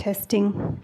Testing.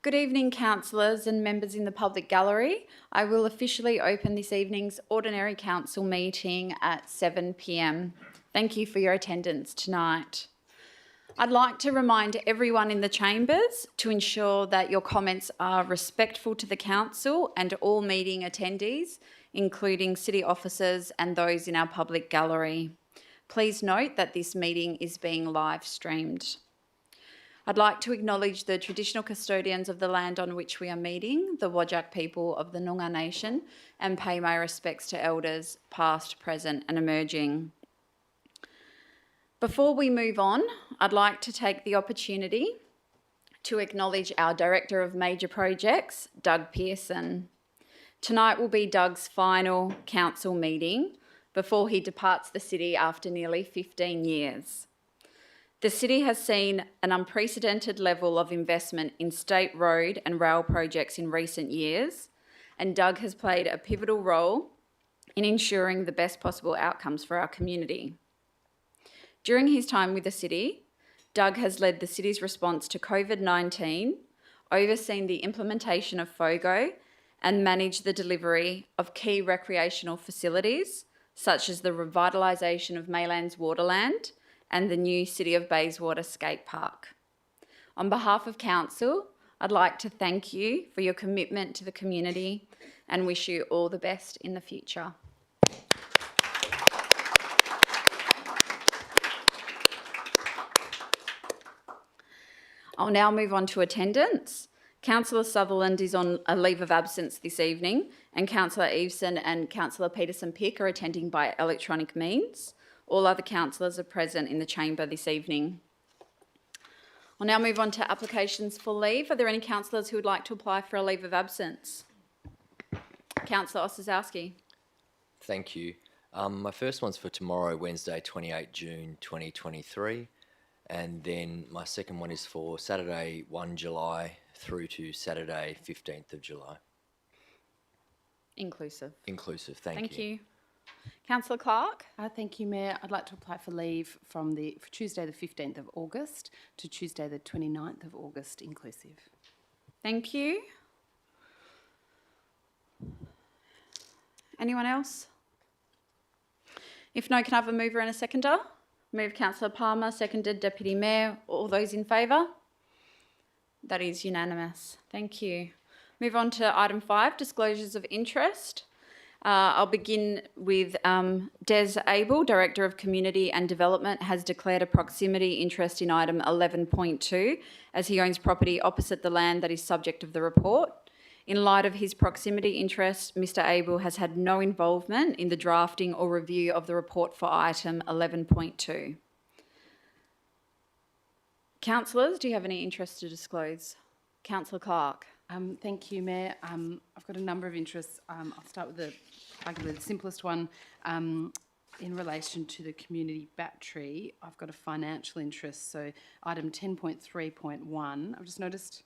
Good evening, councillors and members in the public gallery. I will officially open this evening's Ordinary Council meeting at 7 p.m. Thank you for your attendance tonight. I'd like to remind everyone in the chambers to ensure that your comments are respectful to the council and all meeting attendees, including city officers and those in our public gallery. Please note that this meeting is being live streamed. I'd like to acknowledge the traditional custodians of the land on which we are meeting, the Whadjuk people of the Noongar Nation, and pay my respects to elders past, present and emerging. Before we move on, I'd like to take the opportunity to acknowledge our Director of Major Projects, Doug Pearson. Tonight will be Doug's final council meeting before he departs the city after nearly 15 years. The city has seen an unprecedented level of investment in state road and rail projects in recent years, and Doug has played a pivotal role in ensuring the best possible outcomes for our community. During his time with the city, Doug has led the city's response to COVID-19, overseen the implementation of FOGO, and managed the delivery of key recreational facilities, such as the revitalisation of Maylands Waterland and the new City of Bayswater skate park. On behalf of Council, I'd like to thank you for your commitment to the community and wish you all the best in the future. I'll now move on to attendance. Councillor Sutherland is on a leave of absence this evening, and Councillor Eveson and Councillor Peterson-Pick are attending by electronic means. All other councillors are present in the chamber this evening. I'll now move on to applications for leave. Are there any councillors who would like to apply for a leave of absence? Councillor Ossowski. Thank you. My first one's for tomorrow, Wednesday, 28 June 2023. And then my second one is for Saturday, 1 July through to Saturday, 15th of July. Inclusive. Inclusive, thank you. Thank you. Councillor Clark. Thank you, Mayor. I'd like to apply for leave for Tuesday the 15th of August to Tuesday the 29th of August inclusive. Thank you. Anyone else? If no, can I have a mover and a seconder? Move Councillor Palmer, seconded Deputy Mayor. All those in favour? That is unanimous. Thank you. Move on to item 5, disclosures of interest. I'll begin with Des Abel, Director of Community and Development, has declared a proximity interest in item 11.2 as he owns property opposite the land that is subject of the report. In light of his proximity interest, Mr Abel has had no involvement in the drafting or review of the report for item 11.2. Councillors, do you have any interest to disclose? Councillor Clark. Thank you, Mayor. I've got a number of interests. I'll start with arguably the simplest one. In relation to the community battery, I've got a financial interest. So item 10.3.1, I've just noticed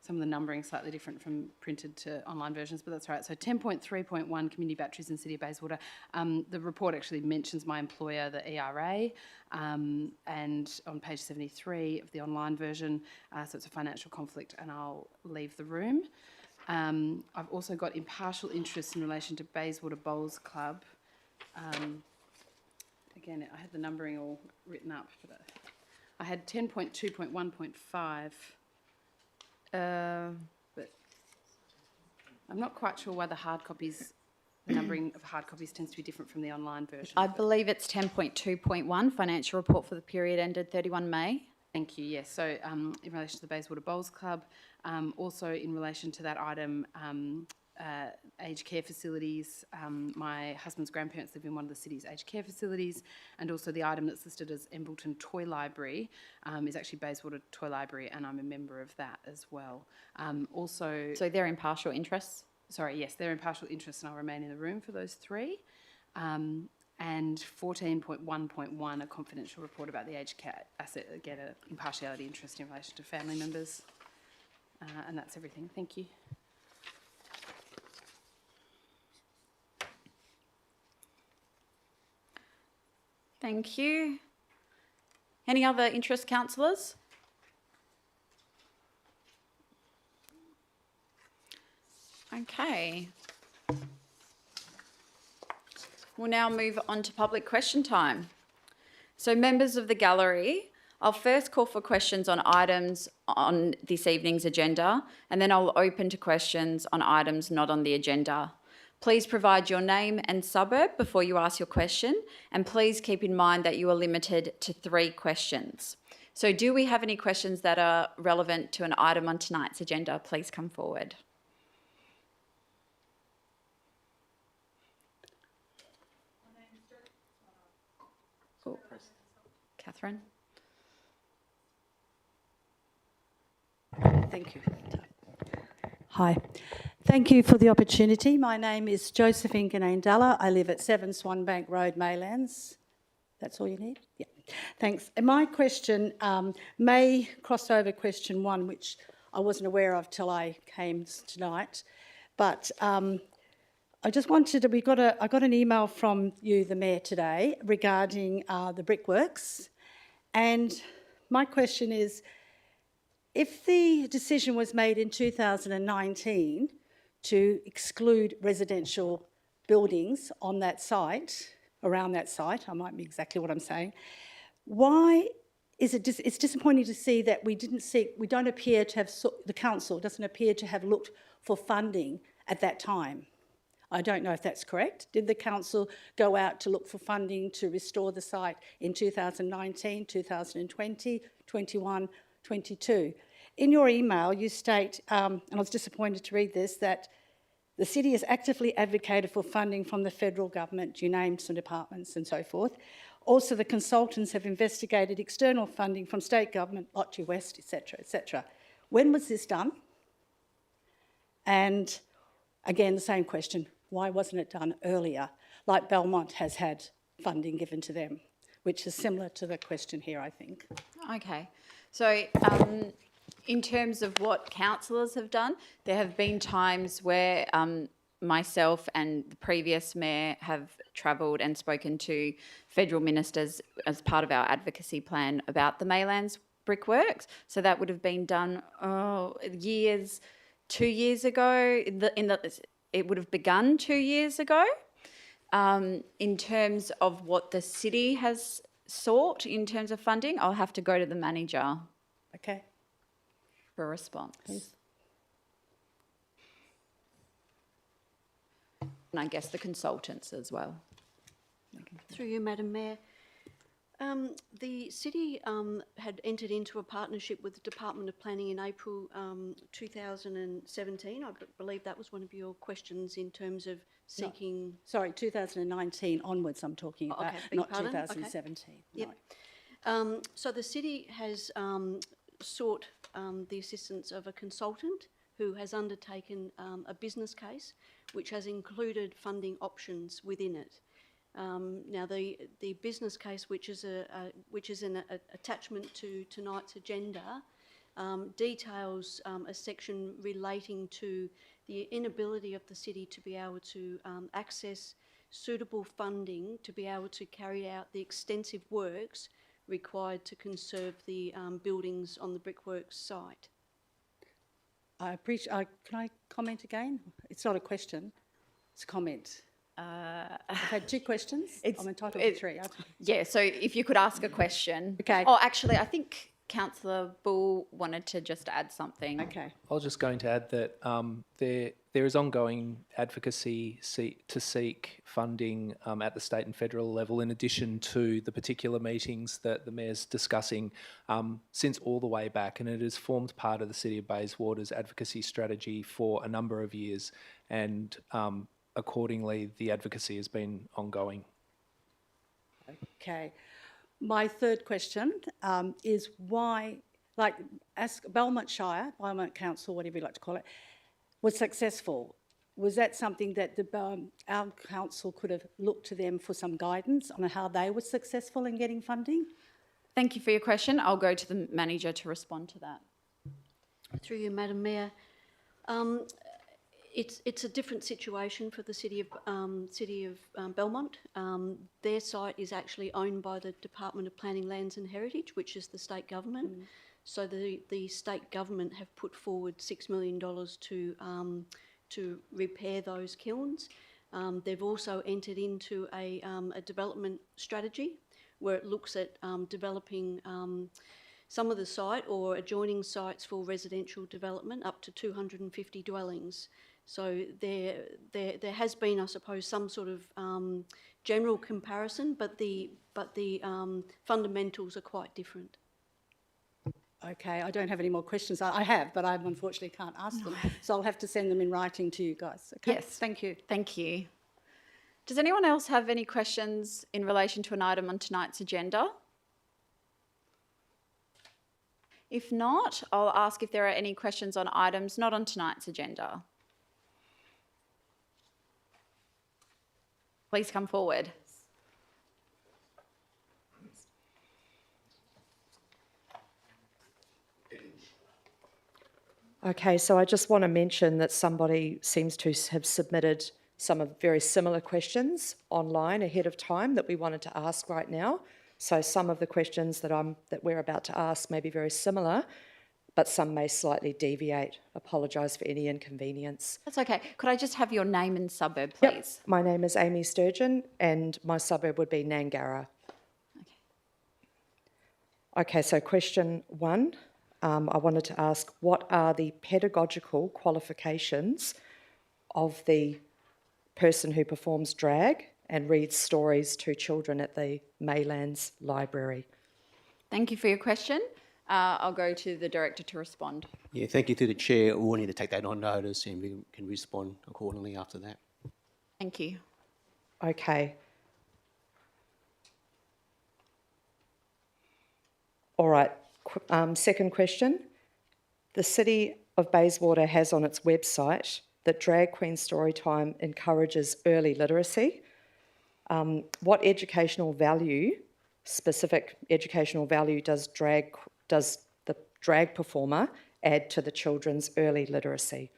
some of the numbering slightly different from printed to online versions, but that's right. So 10.3.1, community batteries in City of Bayswater. The report actually mentions my employer, the ERA, and on page 73 of the online version, so it's a financial conflict, and I'll leave the room. I've also got impartial interest in relation to Bayswater Bowls Club. Again, I had the numbering all written up, but I had 10.2.1.5. But I'm not quite sure why the numbering of hard copies tends to be different from the online version. I believe it's 10.2.1, financial report for the period ended 31 May. Thank you, yes. So in relation to the Bayswater Bowls Club, also in relation to that item, aged care facilities. My husband's grandparents live in one of the city's aged care facilities, and also the item that's listed as Embleton Toy Library is actually Bayswater Toy Library, and I'm a member of that as well. So they're impartial interests? Sorry, yes, they're impartial interests, and I'll remain in the room for those three. And 14.1.1, a confidential report about the aged care asset, again, an impartiality interest in relation to family members. And that's everything. Thank you. Thank you. Any other interest, councillors? Okay. We'll now move on to public question time. So members of the gallery, I'll first call for questions on items on this evening's agenda, and then I'll open to questions on items not on the agenda. Please provide your name and suburb before you ask your question, and please keep in mind that you are limited to 3 questions. So do we have any questions that are relevant to an item on tonight's agenda? Please come forward. Oh, Catherine? Thank you. Hi. Thank you for the opportunity. My name is Josephine Ganandala. I live at 7 Swanbank Road, Maylands. That's all you need? Yeah. Thanks. And my question may cross over question 1, which I wasn't aware of till I came tonight. But I just wanted to, I got an email from you, the Mayor, today regarding the brickworks. And my question is, if the decision was made in 2019 to exclude residential buildings on that site, around that site, I might be exactly what I'm saying, why is it, it's disappointing to see that we don't appear to have, the council doesn't appear to have looked for funding at that time. I don't know if that's correct. Did the council go out to look for funding to restore the site in 2019, 2020, 21, 22? In your email, you state, and I was disappointed to read this, that the city has actively advocated for funding from the federal government. You named some departments and so forth. Also, the consultants have investigated external funding from state government, Lottie West, etc., etc. When was this done? And again, the same question, why wasn't it done earlier? Like Belmont has had funding given to them, which is similar to the question here, I think. Okay. So in terms of what councillors have done, there have been times where myself and the previous mayor have travelled and spoken to federal ministers as part of our advocacy plan about the Maylands brickworks. So that would have been done 2 years ago. It would have begun 2 years ago. In terms of what the city has sought in terms of funding, I'll have to go to the manager. Okay. For a response. Please. And I guess the consultants as well. Through you, Madam Mayor. The city had entered into a partnership with the Department of Planning in April 2017. I believe that was one of your questions in terms of seeking... No, sorry, 2019 onwards I'm talking about, Okay, beg your not pardon? 2017. Okay. Yep. Right. So the city has sought the assistance of a consultant who has undertaken a business case which has included funding options within it. Now, the business case, which is an attachment to tonight's agenda, details a section relating to the inability of the city to be able to access suitable funding to be able to carry out the extensive works required to conserve the buildings on the brickworks site. I appreciate. Can I comment again? It's not a question; it's a comment. I've had 2 questions. I'm entitled to 3. Yeah, so if you could ask a question. Okay. Oh, actually, I think Councillor Bull wanted to just add something. Okay. I was just going to add that there is ongoing advocacy to seek funding at the state and federal level, in addition to the particular meetings that the Mayor's discussing since all the way back, and it has formed part of the City of Bayswater's advocacy strategy for a number of years, and accordingly the advocacy has been ongoing. Okay. My third question is why, like, as Belmont Shire, Belmont Council, whatever you like to call it, was successful. Was that something that our council could have looked to them for some guidance on how they were successful in getting funding? Thank you for your question. I'll go to the manager to respond to that. Through you, Madam Mayor. It's a different situation for the city of Belmont. Their site is actually owned by the Department of Planning, Lands and Heritage, which is the state government. So the state government have put forward $6 million to repair those kilns. They've also entered into a development strategy where it looks at developing some of the site or adjoining sites for residential development up to 250 dwellings. So there has been, I suppose, some sort of general comparison, but the fundamentals are quite different. Okay, I don't have any more questions. I have, but I unfortunately can't ask them. So I'll have to send them in writing to you guys. Okay? Yes. Thank you. Thank you. Does anyone else have any questions in relation to an item on tonight's agenda? If not, I'll ask if there are any questions on items not on tonight's agenda. Please come forward. Okay, so I just want to mention that somebody seems to have submitted some of very similar questions online ahead of time that we wanted to ask right now. So some of the questions that we're about to ask may be very similar, but some may slightly deviate. Apologise for any inconvenience. That's okay. Could I just have your name and suburb, Yep. please? My name is Amy Sturgeon and my suburb would be Nangara. Okay, so question 1. I wanted to ask, what are the pedagogical qualifications of the person who performs drag and reads stories to children at the Maylands Library? Thank you for your question. I'll go to the director to respond. Yeah, thank you to the chair. We'll need to take that on notice and we can respond accordingly after that. Thank you. Okay. All right. Second question. The City of Bayswater has on its website that Drag Queen Storytime encourages early literacy. What educational value, specific educational value, does the drag performer add to the children's early literacy?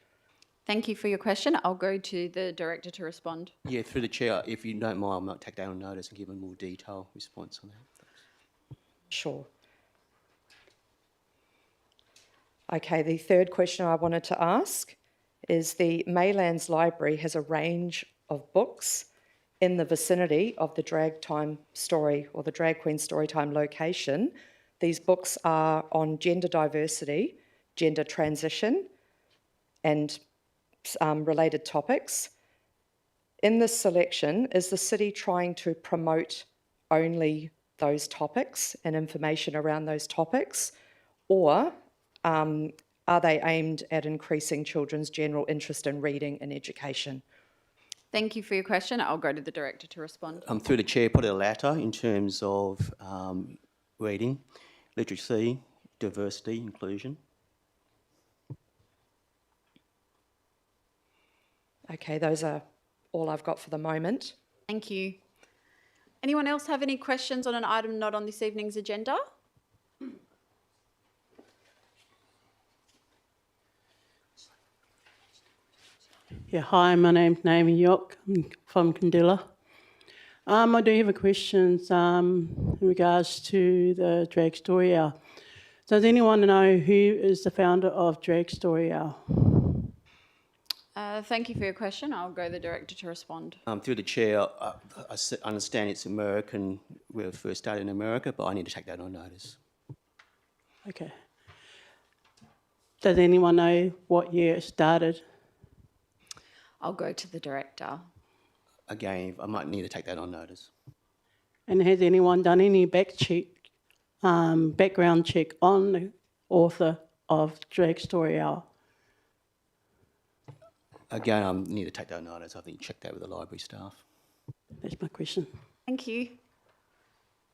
Thank you for your question. I'll go to the director to respond. Yeah, through the chair, if you don't mind, I might take that on notice and give a more detailed response on that. Sure. Okay, the third question I wanted to ask is the Maylands Library has a range of books in the vicinity of the Drag Time Story or the Drag Queen Storytime location. These books are on gender diversity, gender transition, and related topics. In this selection, is the city trying to promote only those topics and information around those topics, or are they aimed at increasing children's general interest in reading and education? Thank you for your question. I'll go to the director to respond. Through the chair, put a latter in terms of reading, literacy, diversity, inclusion. Okay, those are all I've got for the moment. Thank you. Anyone else have any questions on an item not on this evening's agenda? Yeah, hi, my name's Naomi York. I'm from Candilla. I do have a question in regards to the Drag Story Hour. Does anyone know who is the founder of Drag Story Hour? Thank you for your question. I'll go to the director to respond. Through the chair, I understand it's American, we first started in America, but I need to take that on notice. Okay. Does anyone know what year it started? I'll go to the director. Again, I might need to take that on notice. And has anyone done any background check on the author of Drag Story Hour? Again, I need to take that on notice. I think check that with the library staff. That's my question. Thank you.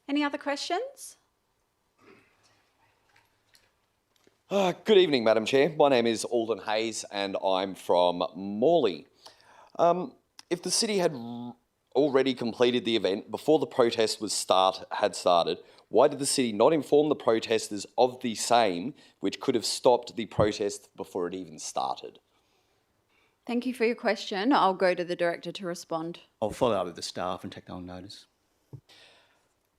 Any other questions? Good evening, Madam Chair. My name is Alden Hayes and I'm from Morley. If the city had already completed the event before the protest had started, why did the city not inform the protesters of the same, which could have stopped the protest before it even started? Thank you for your question. I'll go to the director to respond. I'll follow up with the staff and take that on notice.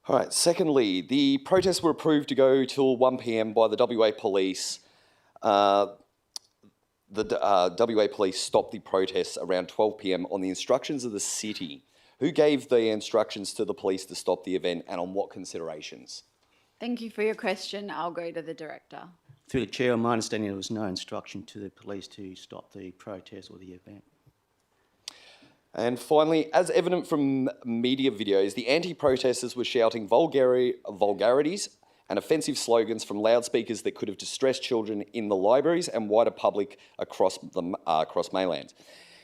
All right. Secondly, the protests were approved to go till 1 p.m. by the WA Police. the WA Police stopped the protests around 12 p.m. on the instructions of the city. Who gave the instructions to the police to stop the event and on what considerations? Thank you for your question. I'll go to the director. Through the chair, my understanding there was no instruction to the police to stop the protest or the event. And finally, as evident from media videos, the anti-protesters were shouting vulgarities and offensive slogans from loudspeakers that could have distressed children in the libraries and wider public across Maylands.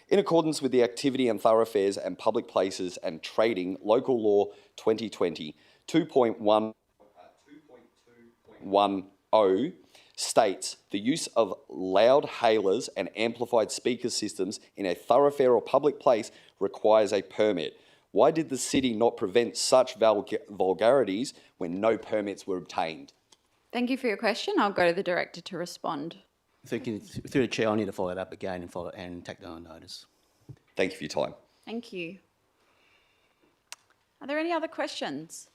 In accordance with the Activity and Thoroughfares and Public Places and Trading Local Law 2020 2.2.10 states the use of loud hailers and amplified speaker systems in a thoroughfare or public place requires a permit. Why did the city not prevent such vulgarities when no permits were obtained? Thank you for your question. I'll go to the director to respond. Through the chair, I need to follow that up again and take that on notice. Thank you for your time. Thank you. Are there any other questions?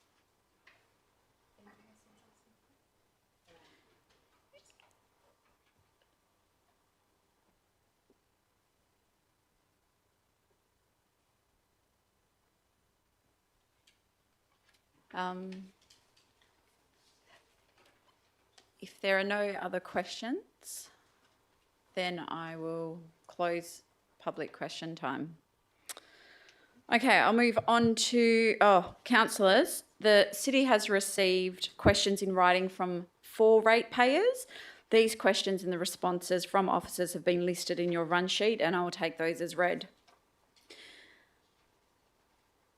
If there are no other questions, then I will close public question time. Okay, I'll move on to, councillors. The city has received questions in writing from 4 ratepayers. These questions and the responses from officers have been listed in your run sheet, and I will take those as read.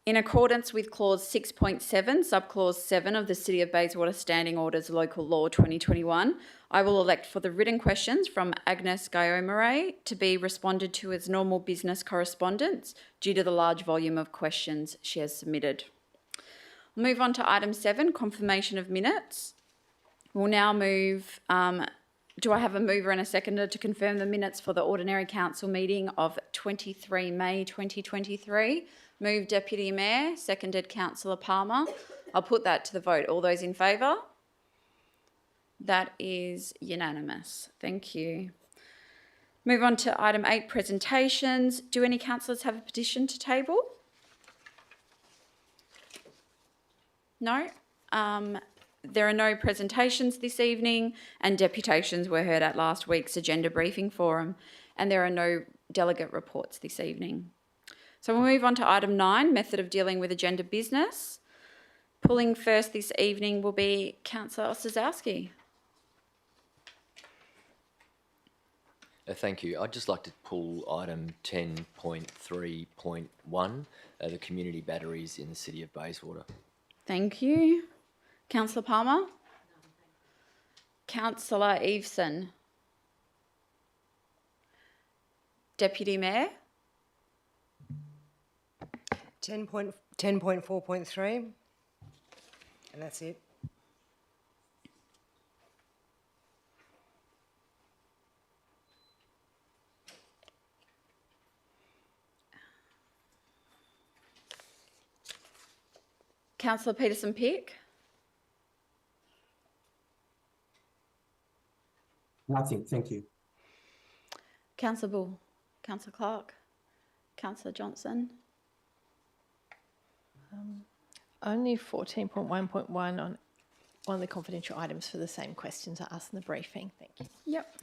In accordance with Clause 6.7, Subclause 7 of the City of Bayswater Standing Orders Local Law 2021, I will elect for the written questions from Agnes Guillaume to be responded to as normal business correspondence due to the large volume of questions she has submitted. We'll move on to item 7, confirmation of minutes. We'll now move, do I have a mover and a seconder to confirm the minutes for the Ordinary Council meeting of 23 May 2023? Moved Deputy Mayor, seconded Councillor Palmer. I'll put that to the vote. All those in favour? That is unanimous. Thank you. Move on to item 8, presentations. Do any councillors have a petition to table? No? There are no presentations this evening, and deputations were heard at last week's agenda briefing forum, and there are no delegate reports this evening. So we'll move on to item 9, method of dealing with agenda business. Pulling first this evening will be Councillor Ostrzowski. Thank you. I'd just like to pull item 10.3.1, the community batteries in the City of Bayswater. Thank you. Councillor Palmer? Councillor Eveson? Deputy Mayor? 10.4.3, and that's it. Councillor Peterson-Pick? Nothing, thank you. Councillor Bull? Councillor Clark? Councillor Johnson? Only 14.1.1 on one of the confidential items for the same questions I asked in the briefing. Thank you. Yep.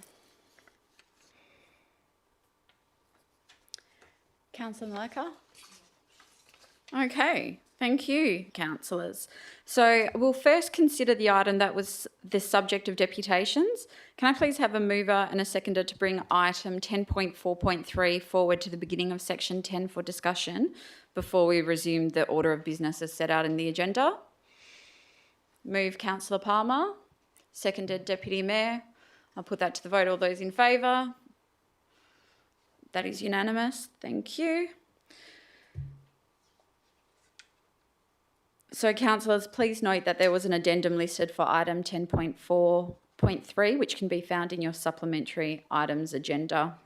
Councillor Maleka? Okay, thank you, councillors. So we'll first consider the item that was the subject of deputations. Can I please have a mover and a seconder to bring item 10.4.3 forward to the beginning of section 10 for discussion before we resume the order of business as set out in the agenda? Move Councillor Palmer, seconded Deputy Mayor. I'll put that to the vote. All those in favour? That is unanimous. Thank you. So, councillors, please note that there was an addendum listed for item 10.4.3, which can be found in your supplementary items agenda.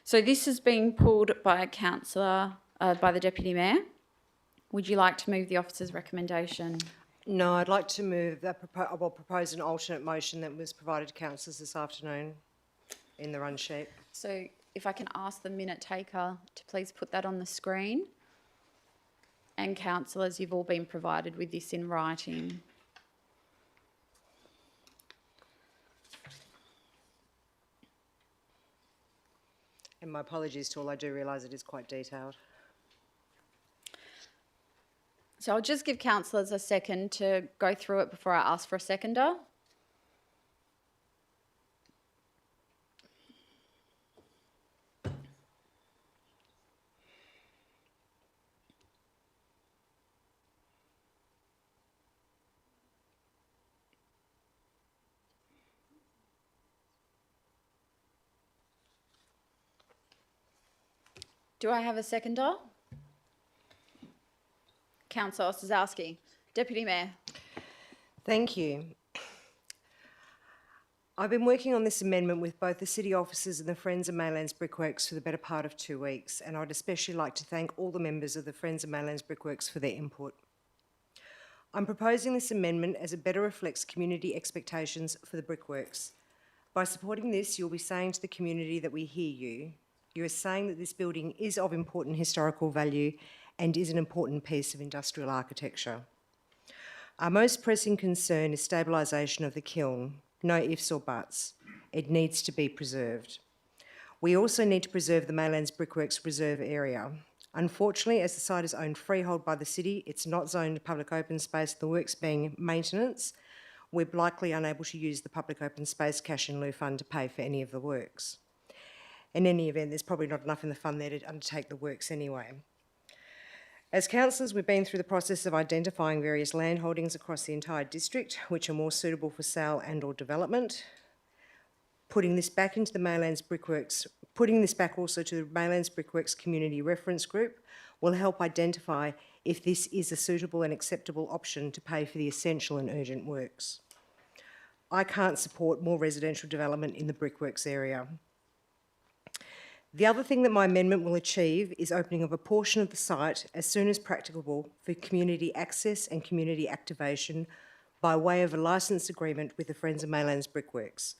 So this is being pulled by a councillor, by the Deputy Mayor. Would you like to move the officer's recommendation? No, I'd like to move that. Propose an alternate motion that was provided to councillors this afternoon in the run sheet. So if I can ask the minute taker to please put that on the screen. And councillors, you've all been provided with this in writing. And my apologies to all, I do realise it is quite detailed. So I'll just give councillors a second to go through it before I ask for a seconder. Do I have a seconder? Councillor Ostrzowski. Deputy Mayor. Thank you. I've been working on this amendment with both the city officers and the Friends of Maylands Brickworks for the better part of 2 weeks, and I'd especially like to thank all the members of the Friends of Maylands Brickworks for their input. I'm proposing this amendment as it better reflects community expectations for the brickworks. By supporting this, you'll be saying to the community that we hear you. You are saying that this building is of important historical value and is an important piece of industrial architecture. Our most pressing concern is stabilisation of the kiln. No ifs or buts. It needs to be preserved. We also need to preserve the Maylands Brickworks Reserve area. Unfortunately, as the site is owned freehold by the city, it's not zoned public open space, the works being maintenance. We're likely unable to use the public open space cash in lieu fund to pay for any of the works. In any event, there's probably not enough in the fund there to undertake the works anyway. As councillors, we've been through the process of identifying various land holdings across the entire district which are more suitable for sale and or development. Putting this back into the Maylands Brickworks, putting this back also to the Maylands Brickworks Community Reference Group will help identify if this is a suitable and acceptable option to pay for the essential and urgent works. I can't support more residential development in the brickworks area. The other thing that my amendment will achieve is opening of a portion of the site as soon as practicable for community access and community activation by way of a licence agreement with the Friends of Maylands Brickworks.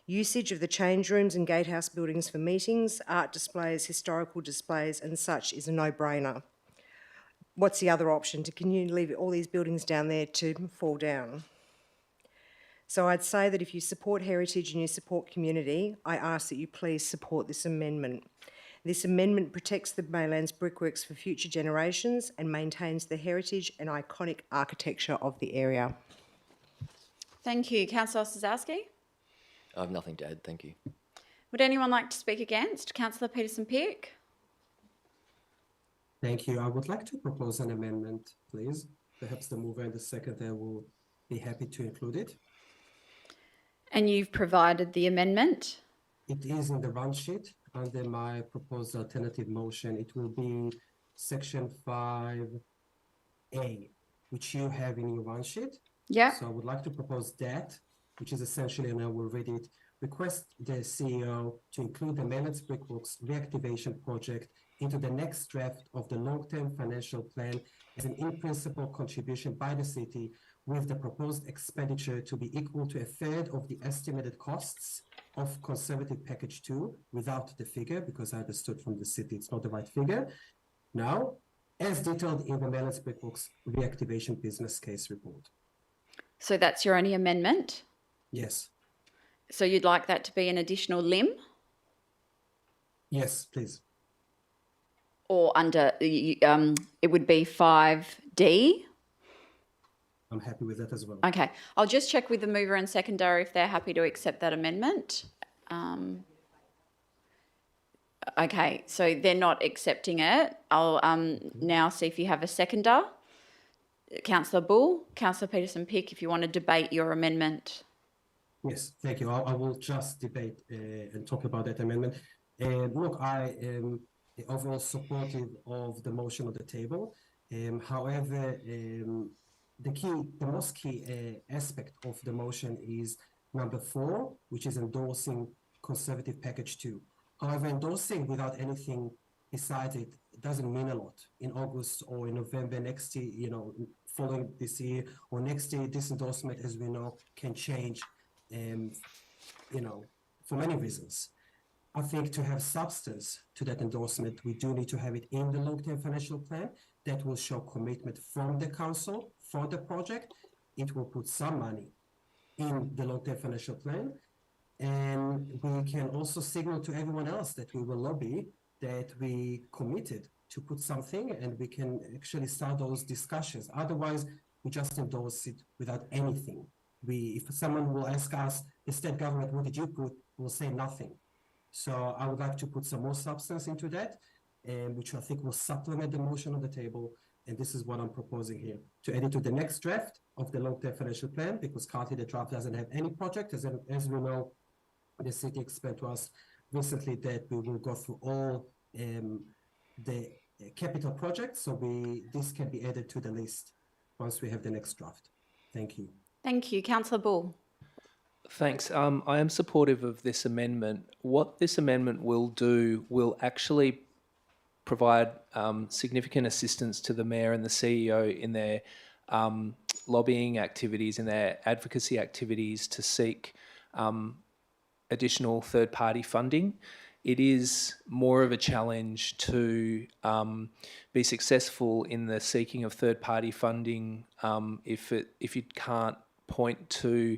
Usage of the change rooms and gatehouse buildings for meetings, art displays, historical displays and such is a no-brainer. What's the other option? To continue to leave all these buildings down there to fall down? So I'd say that if you support heritage and you support community, I ask that you please support this amendment. This amendment protects the Maylands Brickworks for future generations and maintains the heritage and iconic architecture of the area. Thank you. Councillor Ostrzowski. I have nothing to add, thank you. Would anyone like to speak against? Councillor Peterson-Pearce. Thank you. I would like to propose an amendment, please. Perhaps the mover and the seconder will be happy to include it. And you've provided the amendment? It is in the run sheet under my proposed alternative motion. It will be section 5A, which you have in your run sheet. Yeah. So I would like to propose that, which is essentially, and I will read it, request the CEO to include the Maylands Brickworks reactivation project into the next draft of the long-term financial plan as an in-principle contribution by the city, with the proposed expenditure to be equal to 1/3 of the estimated costs of Conservative Package 2, without the figure, because I understood from the city it's not the right figure. Now, as detailed in the Maylands Brickworks reactivation business case report. So that's your only amendment? Yes. So you'd like that to be an additional limb? Yes, please. Or under, it would be 5D? I'm happy with that as well. Okay, I'll just check with the mover and seconder if they're happy to accept that amendment. Okay, so they're not accepting it. I'll now see if you have a seconder. Councillor Bull, Councillor Peterson-Pearce, if you want to debate your amendment. Yes, thank you. I will just debate and talk about that amendment. Look, I am overall supportive of the motion on the table. However, the most key aspect of the motion is number 4, which is endorsing Conservative Package 2. However, endorsing without anything besides it doesn't mean a lot. In August or in November next year, following this year or next year, this endorsement, as we know, can change, for many reasons. I think to have substance to that endorsement, we do need to have it in the long-term financial plan. That will show commitment from the council for the project. It will put some money in the long-term financial plan. And we can also signal to everyone else that we will lobby, that we committed to put something, and we can actually start those discussions. Otherwise, we just endorse it without anything. If someone will ask us, the state government, what did you put? We'll say nothing. So I would like to put some more substance into that, which I think will supplement the motion on the table. And this is what I'm proposing here, to add it to the next draft of the long-term financial plan, because currently the draft doesn't have any project. As we know, the city explained to us recently that we will go through all the capital projects. So this can be added to the list once we have the next draft. Thank you. Thank you. Councillor Bull. Thanks. I am supportive of this amendment. What this amendment will do will actually provide significant assistance to the Mayor and the CEO in their lobbying activities, in their advocacy activities to seek additional third-party funding. It is more of a challenge to be successful in the seeking of third-party funding if you can't point to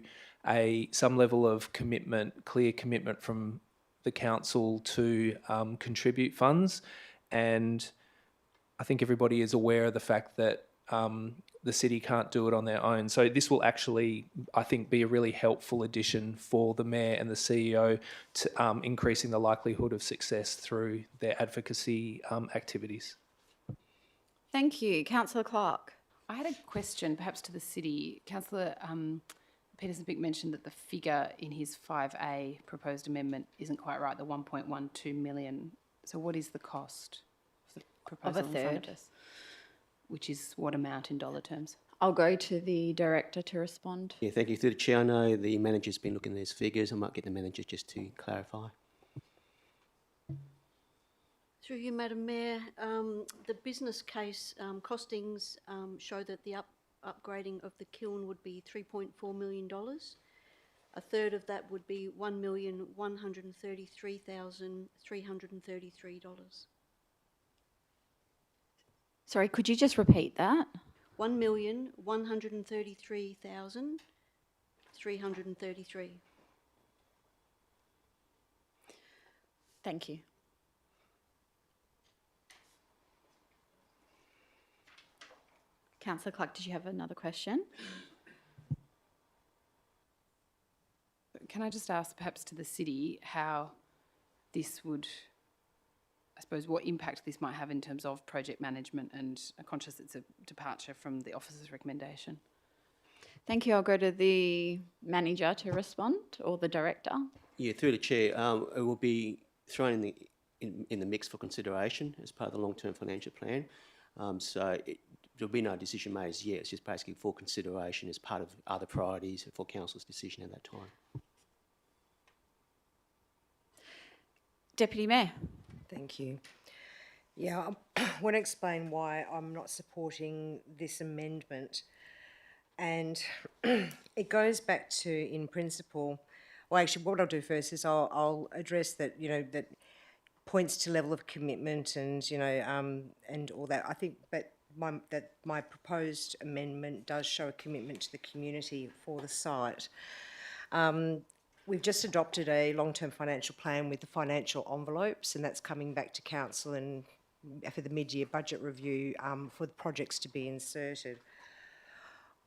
some level of commitment, clear commitment from the council to contribute funds. And I think everybody is aware of the fact that the city can't do it on their own. So this will actually, I think, be a really helpful addition for the Mayor and the CEO to increasing the likelihood of success through their advocacy activities. Thank you. Councillor Clark. I had a question perhaps to the city. Councillor Peterson-Pick mentioned that the figure in his 5A proposed amendment isn't quite right, the 1.12 million. So what is the cost of the proposal in front of us? Which is what amount in dollar terms? I'll go to the director to respond. Yeah, thank you. Through the chair, I know the manager's been looking at these figures. I might get the manager just to clarify. Through you, Madam Mayor, the business case costings show that the upgrading of the kiln would be $3.4 million. A third of that would be $1,133,333. Sorry, could you just repeat that? $1,133,333. Thank you. Councillor Clark, did you have another question? Can I just ask perhaps to the city how this would, I suppose, what impact this might have in terms of project management, and I'm conscious it's a departure from the officer's recommendation. Thank you. I'll go to the manager to respond, or the director. Yeah, through the chair, it will be thrown in the mix for consideration as part of the long-term financial plan. There'll be no decision made as yet. It's just basically for consideration as part of other priorities for council's decision at that time. Deputy Mayor. Thank you. Yeah, I want to explain why I'm not supporting this amendment. And it goes back to, in principle, well, actually, what I'll do first is I'll address that, that points to level of commitment and, and all that. I think that my proposed amendment does show a commitment to the community for the site. We've just adopted a long-term financial plan with the financial envelopes, and that's coming back to council and for the mid-year budget review for the projects to be inserted.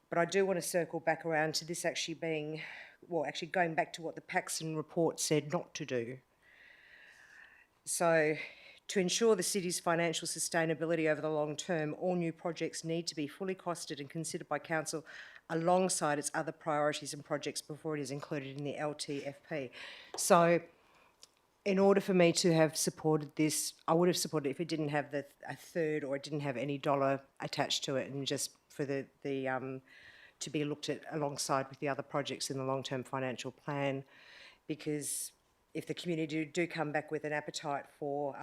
But I do want to circle back around to this actually being, actually going back to what the Paxson report said not to do. So, to ensure the city's financial sustainability over the long term, all new projects need to be fully costed and considered by council alongside its other priorities and projects before it is included in the LTFP. So, in order for me to have supported this, I would have supported it if it didn't have a third, or it didn't have any dollar attached to it, and just for the to be looked at alongside with the other projects in the long-term financial plan, because if the community do come back with an appetite for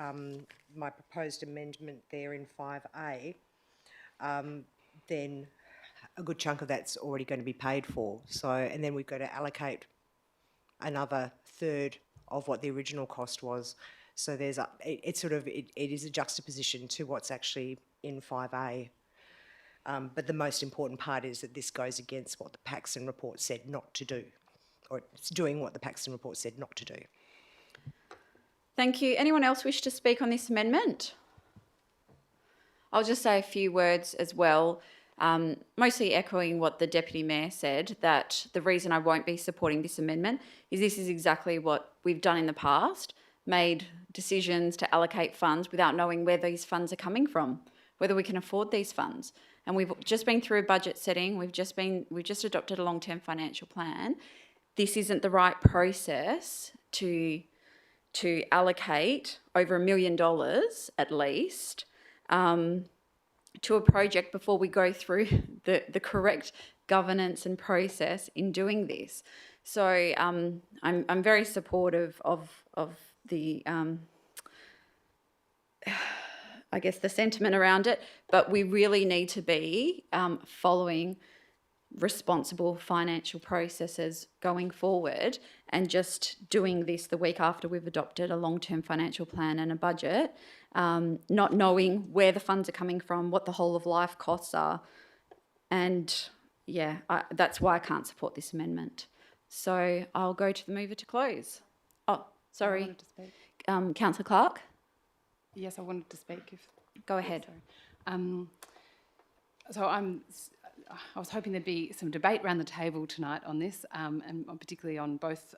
my proposed amendment there in 5A, then a good chunk of that's already going to be paid for. So, and then we've got to allocate another third of what the original cost was. So there's it is a juxtaposition to what's actually in 5A. But the most important part is that this goes against what the Paxton report said not to do, or it's doing what the Paxton report said not to do. Thank you. Anyone else wish to speak on this amendment? I'll just say a few words as well, mostly echoing what the Deputy Mayor said, that the reason I won't be supporting this amendment is this is exactly what we've done in the past, made decisions to allocate funds without knowing where these funds are coming from, whether we can afford these funds. And we've just been through a budget setting, we've just adopted a long-term financial plan. This isn't the right process to allocate over $1 million at least to a project before we go through the correct governance and process in doing this. So I'm very supportive of the I guess the sentiment around it, but we really need to be following responsible financial processes going forward, and just doing this the week after we've adopted a long-term financial plan and a budget, not knowing where the funds are coming from, what the whole of life costs are. And yeah, that's why I can't support this amendment. So I'll go to the mover to close. Oh, sorry. I wanted to speak. Councillor Clark? Yes, I wanted to speak. Go ahead. So I was hoping there'd be some debate around the table tonight on this, and particularly on both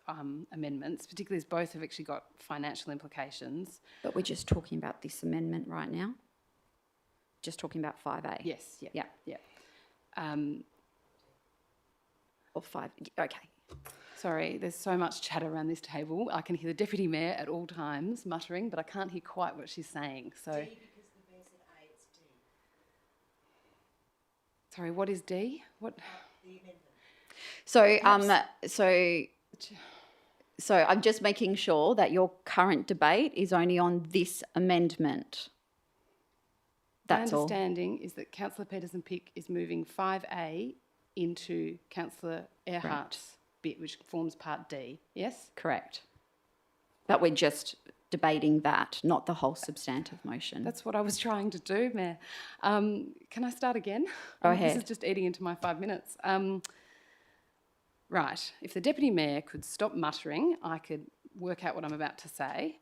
amendments, particularly as both have actually got financial implications. But we're just talking about this amendment right now. Just talking about 5A. Yes, yeah. Or 5, okay. Sorry, there's so much chatter around this table. I can hear the Deputy Mayor at all times muttering, but I can't hear quite what she's saying. So, D, because the Mayor said A, it's D. Sorry, what is D? What? The amendment. So I'm just making sure that your current debate is only on this amendment. That's My all. understanding is that Councillor Peterson-Pick is moving 5A into Councillor Earhart's bit, which forms Part D. Yes? Correct. But we're just debating that, not the whole substantive motion. That's what I was trying to do, Mayor. Can I start again? Go ahead. This is just eating into my 5 minutes. Right. If the Deputy Mayor could stop muttering, I could work out what I'm about to say.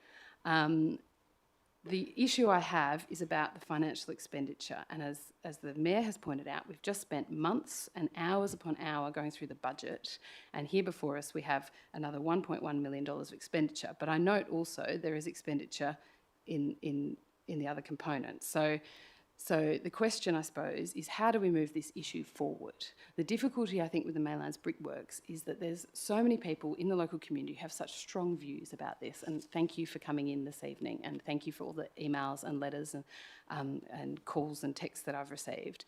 The issue I have is about the financial expenditure, and as the Mayor has pointed out, we've just spent months and hours upon hour going through the budget, and here before us we have another $1.1 million of expenditure. But I note also there is expenditure in the other components. So the question, I suppose, is how do we move this issue forward? The difficulty, I think, with the Maylands Brickworks is that there's so many people in the local community who have such strong views about this, and thank you for coming in this evening, and thank you for all the emails and letters and calls and texts that I've received.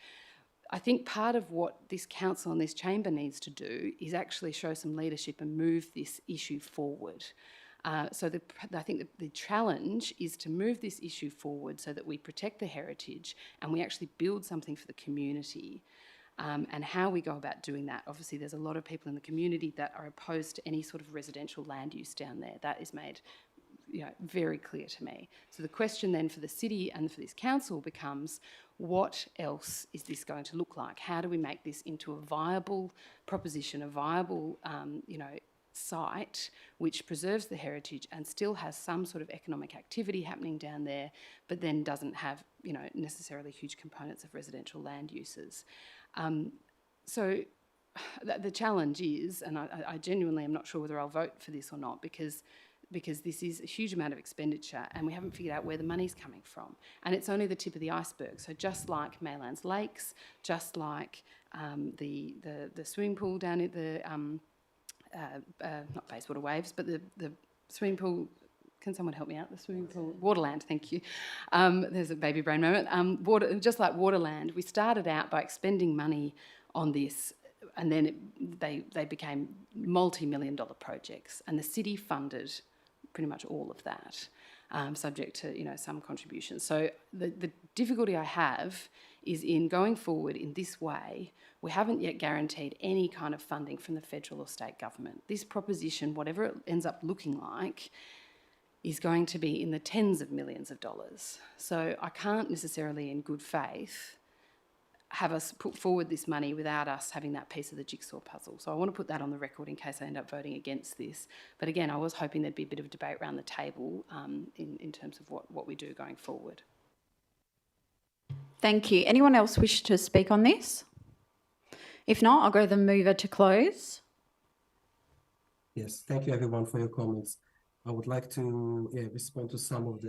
I think part of what this council and this chamber needs to do is actually show some leadership and move this issue forward. I think the challenge is to move this issue forward so that we protect the heritage and we actually build something for the community. And how we go about doing that, obviously there's a lot of people in the community that are opposed to any sort of residential land use down there. That is made very clear to me. So the question then for the city and for this council becomes, what else is this going to look like? How do we make this into a viable proposition, a viable, site which preserves the heritage and still has some sort of economic activity happening down there, but then doesn't have, necessarily huge components of residential land uses. So the challenge is, and I genuinely am not sure whether I'll vote for this or not, because this is a huge amount of expenditure and we haven't figured out where the money's coming from. And it's only the tip of the iceberg. So just like Maylands Lakes, just like the swimming pool down at the not Bayswater Waves, but the swimming pool, can someone help me out? The swimming pool, Waterland, thank you. There's a baby brain moment. Just like Waterland, we started out by expending money on this, and then they became multi-million-dollar projects, and the city funded pretty much all of that. subject to, some contributions. So the difficulty I have is in going forward in this way, we haven't yet guaranteed any kind of funding from the federal or state government. This proposition, whatever it ends up looking like, is going to be in the tens of millions of dollars. So I can't necessarily, in good faith, have us put forward this money without us having that piece of the jigsaw puzzle. So I want to put that on the record in case I end up voting against this. But again, I was hoping there'd be a bit of debate around the table in terms of what we do going forward. Thank you. Anyone else wish to speak on this? If not, I'll go the mover to close. Yes, thank you everyone for your comments. I would like to respond to some of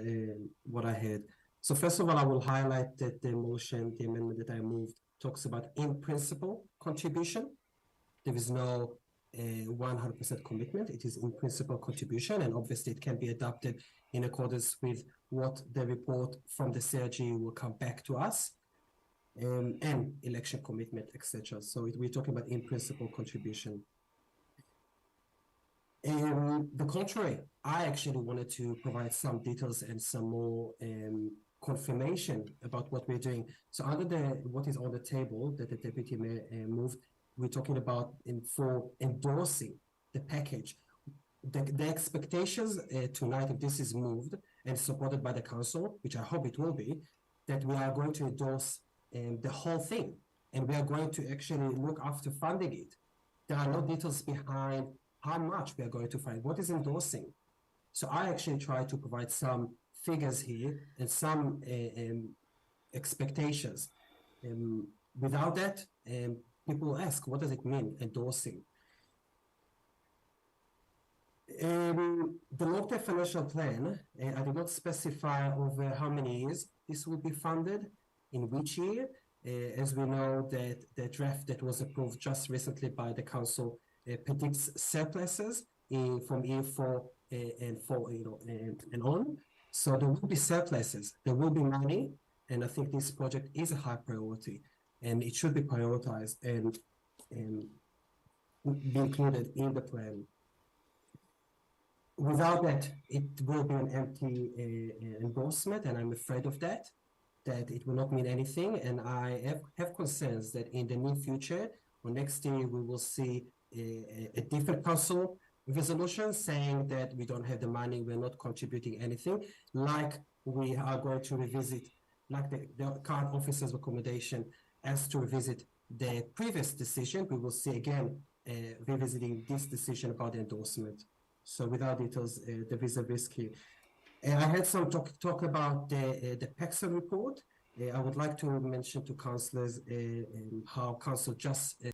what I heard. So first of all, I will highlight that the amendment that I moved, talks about in principle contribution. There is no 100% commitment. It is in principle contribution, and obviously it can be adopted in accordance with what the report from the CRG will come back to us, and election commitment, etc. So we're talking about in principle contribution. The contrary, I actually wanted to provide some details and some more confirmation about what we're doing. So under what is on the table that the Deputy Mayor moved, we're talking about for endorsing the package. The expectations tonight, if this is moved and supported by the council, which I hope it will be, that we are going to endorse the whole thing, and we are going to actually look after funding it. There are no details behind how much we are going to fund. What is endorsing? So I actually try to provide some figures here and some expectations. Without that, people will ask, what does it mean, endorsing? The long-term financial plan, I did not specify over how many years this will be funded, in which year. As we know, that the draft that was approved just recently by the council predicts surpluses from year 4 and on. So there will be surpluses, there will be money, and I think this project is a high priority, and it should be prioritized and be included in the plan. Without that, it will be an empty endorsement, and I'm afraid of that it will not mean anything. And I have concerns that in the near future, or next year, we will see a different council resolution saying that we don't have the money, we're not contributing anything, like we are going to revisit, like the current officer's recommendation as to revisit the previous decision. We will see again revisiting this decision about the endorsement. So without details, there is a risk here. I had some talk about the PEXA report. I would like to mention to councillors how council just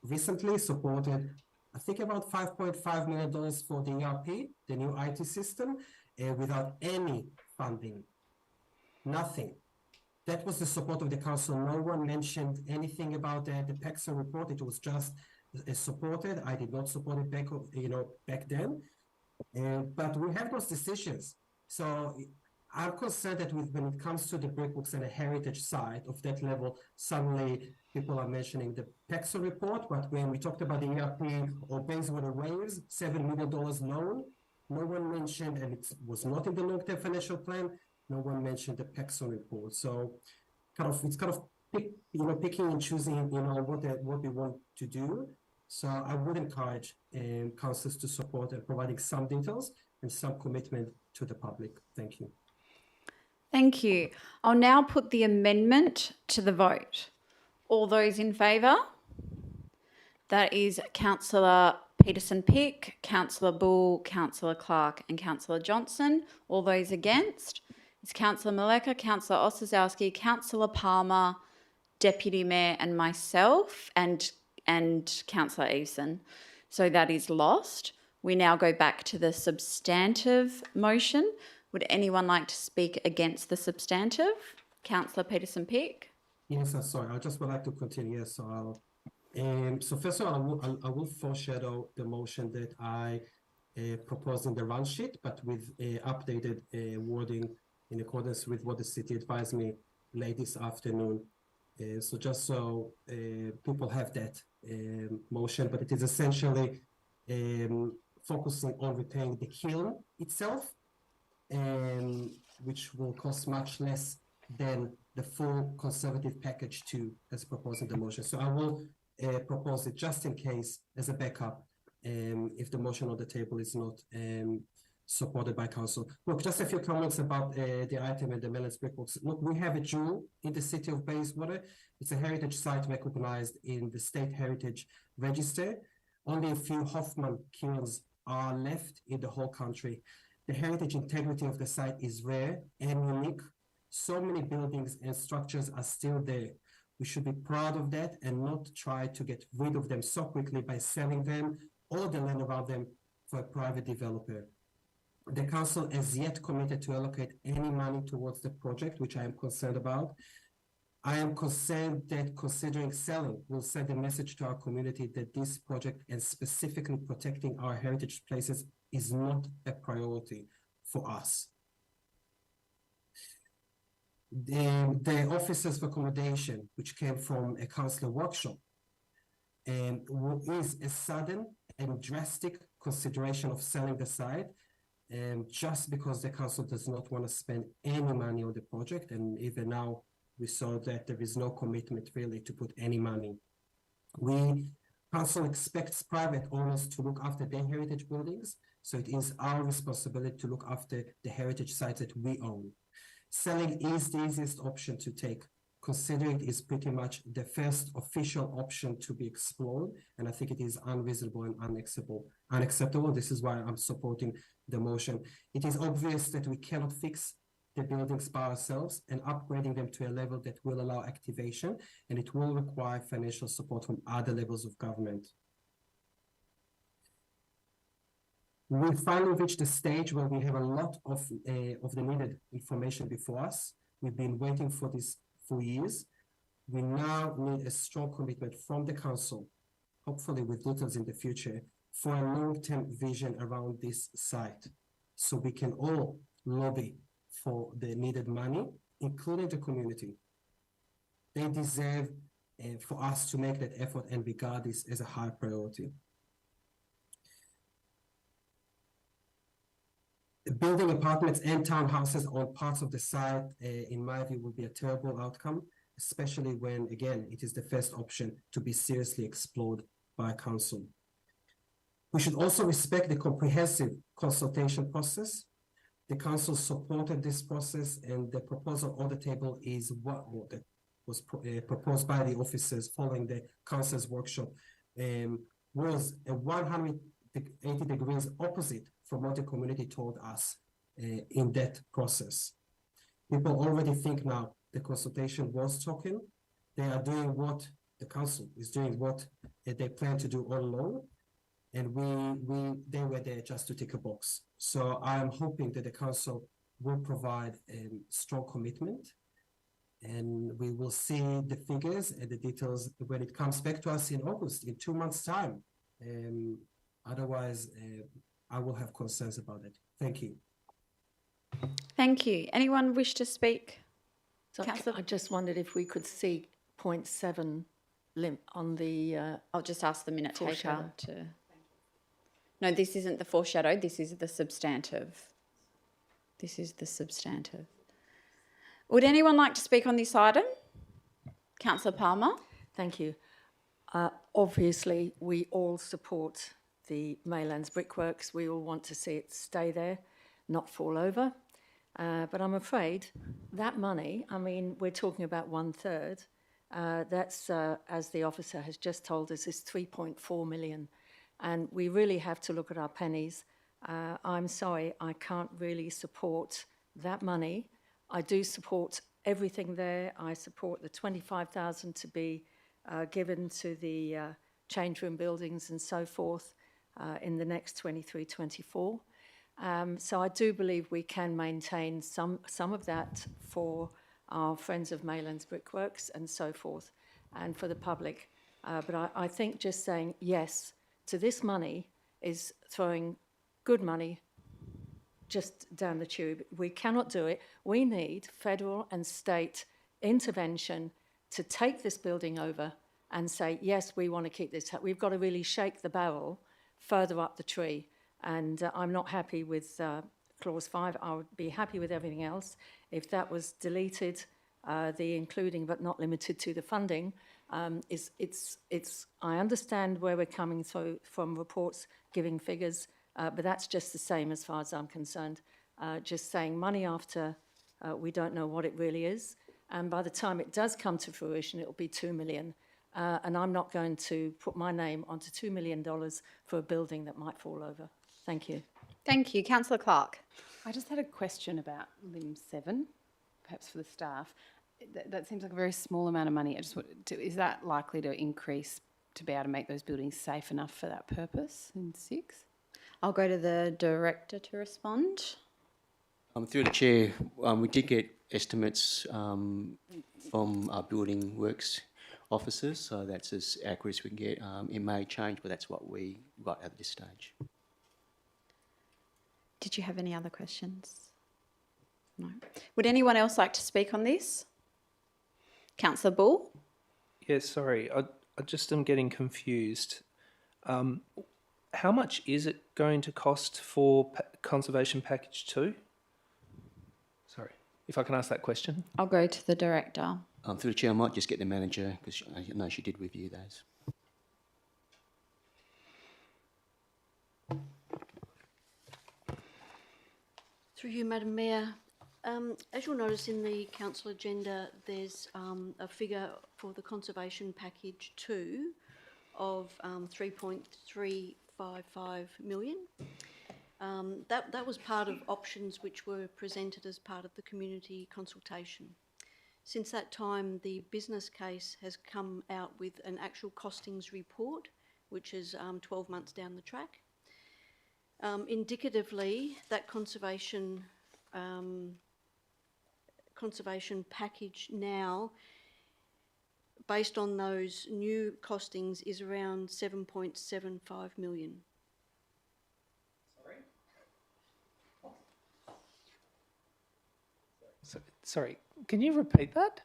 recently supported, I think, about $5.5 million for the ERP, the new IT system, without any funding, nothing. That was the support of the council. No one mentioned anything about the PEXA report. It was just supported. I did not support it back then. But we have those decisions. So I'm concerned that when it comes to the brickworks and the heritage side of that level, suddenly people are mentioning the PEXA report, but when we talked about the ERP or Bayswater Waves, $7 million loan, no one mentioned, and it was not in the long-term financial plan, no one mentioned the PEXA report. So it's kind of picking and choosing, what we want to do. So I would encourage councillors to support and providing some details and some commitment to the public. Thank you. Thank you. I'll now put the amendment to the vote. All those in favour? That is Councillor Peterson-Pick, Councillor Bull, Councillor Clark and Councillor Johnson. All those against? It's Councillor Maleka, Councillor Ossowski, Councillor Palmer, Deputy Mayor and myself and Councillor Eveson. So that is lost. We now go back to the substantive motion. Would anyone like to speak against the substantive? Councillor Peterson-Pick. Yes, I'm sorry. I just would like to continue. Yes, so so first of all, I will foreshadow the motion that I proposed in the run sheet, but with updated wording in accordance with what the city advised me late this afternoon. So just so people have that motion, but it is essentially focusing on repairing the kiln itself, which will cost much less than the full Conservative package 2 as proposed in the motion. So I will propose it just in case as a backup if the motion on the table is not supported by council. Look, just a few comments about the item and the Mellons Brickworks. Look, we have a jewel in the city of Bayswater. It's a heritage site recognized in the State Heritage Register. Only a few Hoffman kilns are left in the whole country. The heritage integrity of the site is rare and unique. So many buildings and structures are still there. We should be proud of that and not try to get rid of them so quickly by selling them or the land around them for a private developer. The council has yet committed to allocate any money towards the project, which I am concerned about. I am concerned that considering selling will send a message to our community that this project and specifically protecting our heritage places is not a priority for us. The officers for accommodation, which came from a councillor workshop, is a sudden and drastic consideration of selling the site, just because the council does not want to spend any money on the project, and even now we saw that there is no commitment really to put any money. Council expects private owners to look after their heritage buildings, so it is our responsibility to look after the heritage sites that we own. Selling is the easiest option to take, considering it is pretty much the first official option to be explored, and I think it is unreasonable and unacceptable. This is why I'm supporting the motion. It is obvious that we cannot fix the buildings by ourselves, and upgrading them to a level that will allow activation, and it will require financial support from other levels of government. We finally reached the stage where we have a lot of the needed information before us. We've been waiting for this for years. We now need a strong commitment from the council, hopefully with details in the future, for a long-term vision around this site, so we can all lobby for the needed money, including the community. They deserve for us to make that effort and regard this as a high priority. Building apartments and townhouses on parts of the site, in my view, would be a terrible outcome, especially when, again, it is the first option to be seriously explored by council. We should also respect the comprehensive consultation process. The council supported this process, and the proposal on the table is what was proposed by the officers following the council's workshop, was a 180 degrees opposite from what the community told us in that process. People already think now the consultation was talking. They are doing what the council is doing, what they plan to do all along, and they were there just to tick a box. So I am hoping that the council will provide a strong commitment, and we will see the figures and the details when it comes back to us in August, in 2 months' time. Otherwise, I will have concerns about it. Thank you. Thank you. Anyone wish to speak? So Councillor? I just wondered if we could see point 7 on the. I'll just ask the minute taker foreshadow. to. No, this isn't the foreshadow. This is the substantive. This is the substantive. Would anyone like to speak on this item? Councillor Palmer? Thank you. Obviously, we all support the Maylands Brickworks. We all want to see it stay there, not fall over. But I'm afraid that money, I mean, we're talking about 1/3. That's, as the officer has just told us, is 3.4 million. And we really have to look at our pennies. I'm sorry, I can't really support that money. I do support everything there. I support the 25,000 to be given to the change room buildings and so forth in the next 23-24. So I do believe we can maintain some of that for our friends of Maylands Brickworks and so forth, and for the public. But I think just saying yes to this money is throwing good money just down the tube. We cannot do it. We need federal and state intervention to take this building over and say, yes, we want to keep this. We've got to really shake the barrel further up the tree. And I'm not happy with clause 5, I would be happy with everything else. If that was deleted, the including but not limited to the funding, I understand where we're coming from reports giving figures, but that's just the same as far as I'm concerned. Just saying money after we don't know what it really is. And by the time it does come to fruition, it'll be 2 million. And I'm not going to put my name onto $2 million for a building that might fall over. Thank you. Thank you. Councillor Clark. I just had a question about Lim 7, perhaps for the staff. That seems like a very small amount of money. Is that likely to increase to be able to make those buildings safe enough for that purpose in 6? I'll go to the director to respond. Through the chair, we did get estimates from our building works officers, so that's as accurate as we can get. It may change, but that's what we got at this stage. Did you have any other questions? No. Would anyone else like to speak on this? Councillor Bull? Yeah, sorry, I just am getting confused. How much is it going to cost for Conservation Package 2? Sorry, if I can ask that question. I'll go to the director. Through the chair, I might just get the manager, because I know she did review those. Through you, Madam Mayor. As you'll notice in the council agenda, there's a figure for the Conservation Package 2 of 3.355 million. That was part of options which were presented as part of the community consultation. Since that time, the business case has come out with an actual costings report, which is 12 months down the track. Indicatively, that conservation package now, based on those new costings, is around 7.75 million. Sorry, can you repeat that?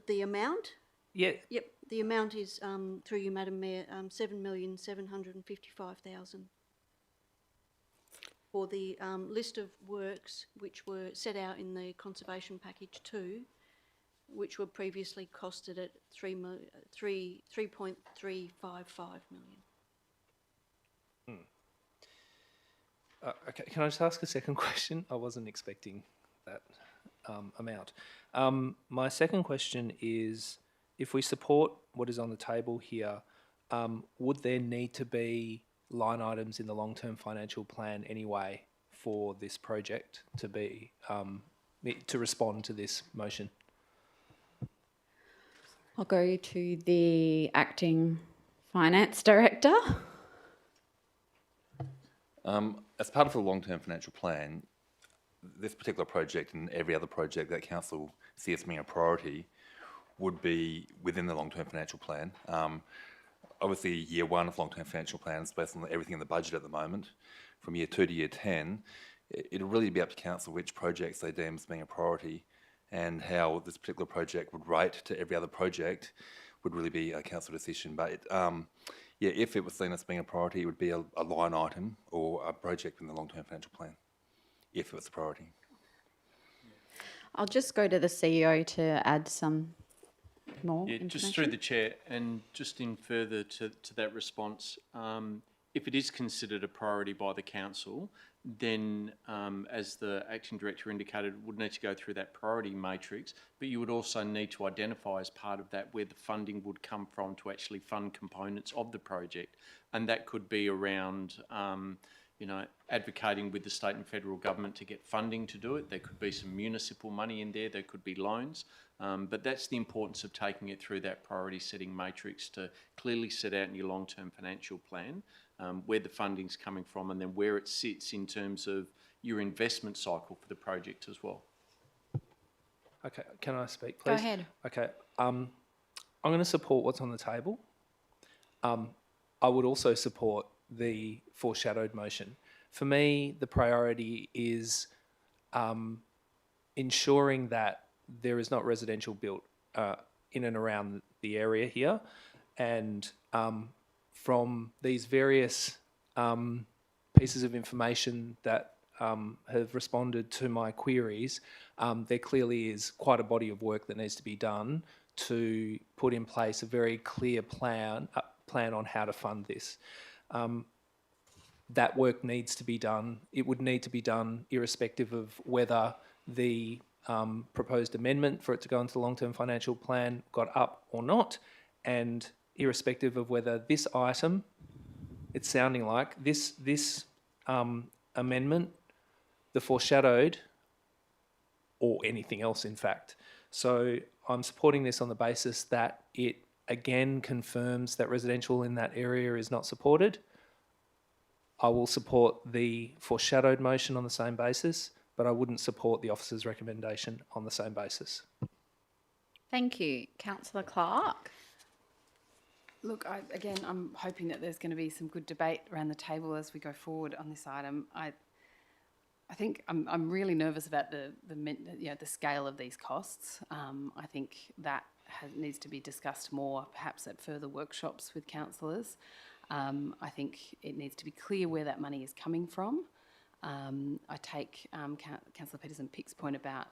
The amount? Yeah. Yep, the amount is, through you, Madam Mayor, 7,755,000 for the list of works which were set out in the Conservation Package 2, which were previously costed at 3.355 million. Okay, can I just ask a second question? I wasn't expecting that amount. My second question is, if we support what is on the table here, would there need to be line items in the long-term financial plan anyway for this project to be to respond to this motion? I'll go to the acting finance director. As part of the long-term financial plan, this particular project and every other project that council sees as being a priority would be within the long-term financial plan. Obviously, year 1 of long-term financial plans, based on everything in the budget at the moment, from year 2 to year 10, it'll really be up to council which projects they deem as being a priority, and how this particular project would rate to every other project would really be a council decision. But yeah, if it was seen as being a priority, it would be a line item or a project in the long-term financial plan, if it was a priority. I'll just go to the CEO to add some more Yeah, information. just through the chair, and just in further to that response, if it is considered a priority by the council, then as the acting director indicated, would need to go through that priority matrix, but you would also need to identify as part of that where the funding would come from to actually fund components of the project, and that could be around you know, advocating with the state and federal government to get funding to do it. There could be some municipal money in there, there could be loans, but that's the importance of taking it through that priority setting matrix to clearly set out in your long-term financial plan where the funding's coming from, and then where it sits in terms of your investment cycle for the project as well. Okay, can I speak, please? Go ahead. Okay, I'm going to support what's on the table. I would also support the foreshadowed motion. For me, the priority is ensuring that there is not residential built in and around the area here, and from these various pieces of information that have responded to my queries, there clearly is quite a body of work that needs to be done to put in place a very clear plan on how to fund this. That work needs to be done. It would need to be done irrespective of whether the proposed amendment for it to go into the long-term financial plan got up or not, and irrespective of whether this item, it's sounding like this amendment, the foreshadowed, or anything else in fact. So I'm supporting this on the basis that it again confirms that residential in that area is not supported. I will support the foreshadowed motion on the same basis, but I wouldn't support the officer's recommendation on the same basis. Thank you. Councillor Clark. Look, again, I'm hoping that there's going to be some good debate around the table as we go forward on this item. I think I'm really nervous about the scale of these costs. I think that needs to be discussed more, perhaps at further workshops with councillors. I think it needs to be clear where that money is coming from. I take Councillor Peterson-Pick's point about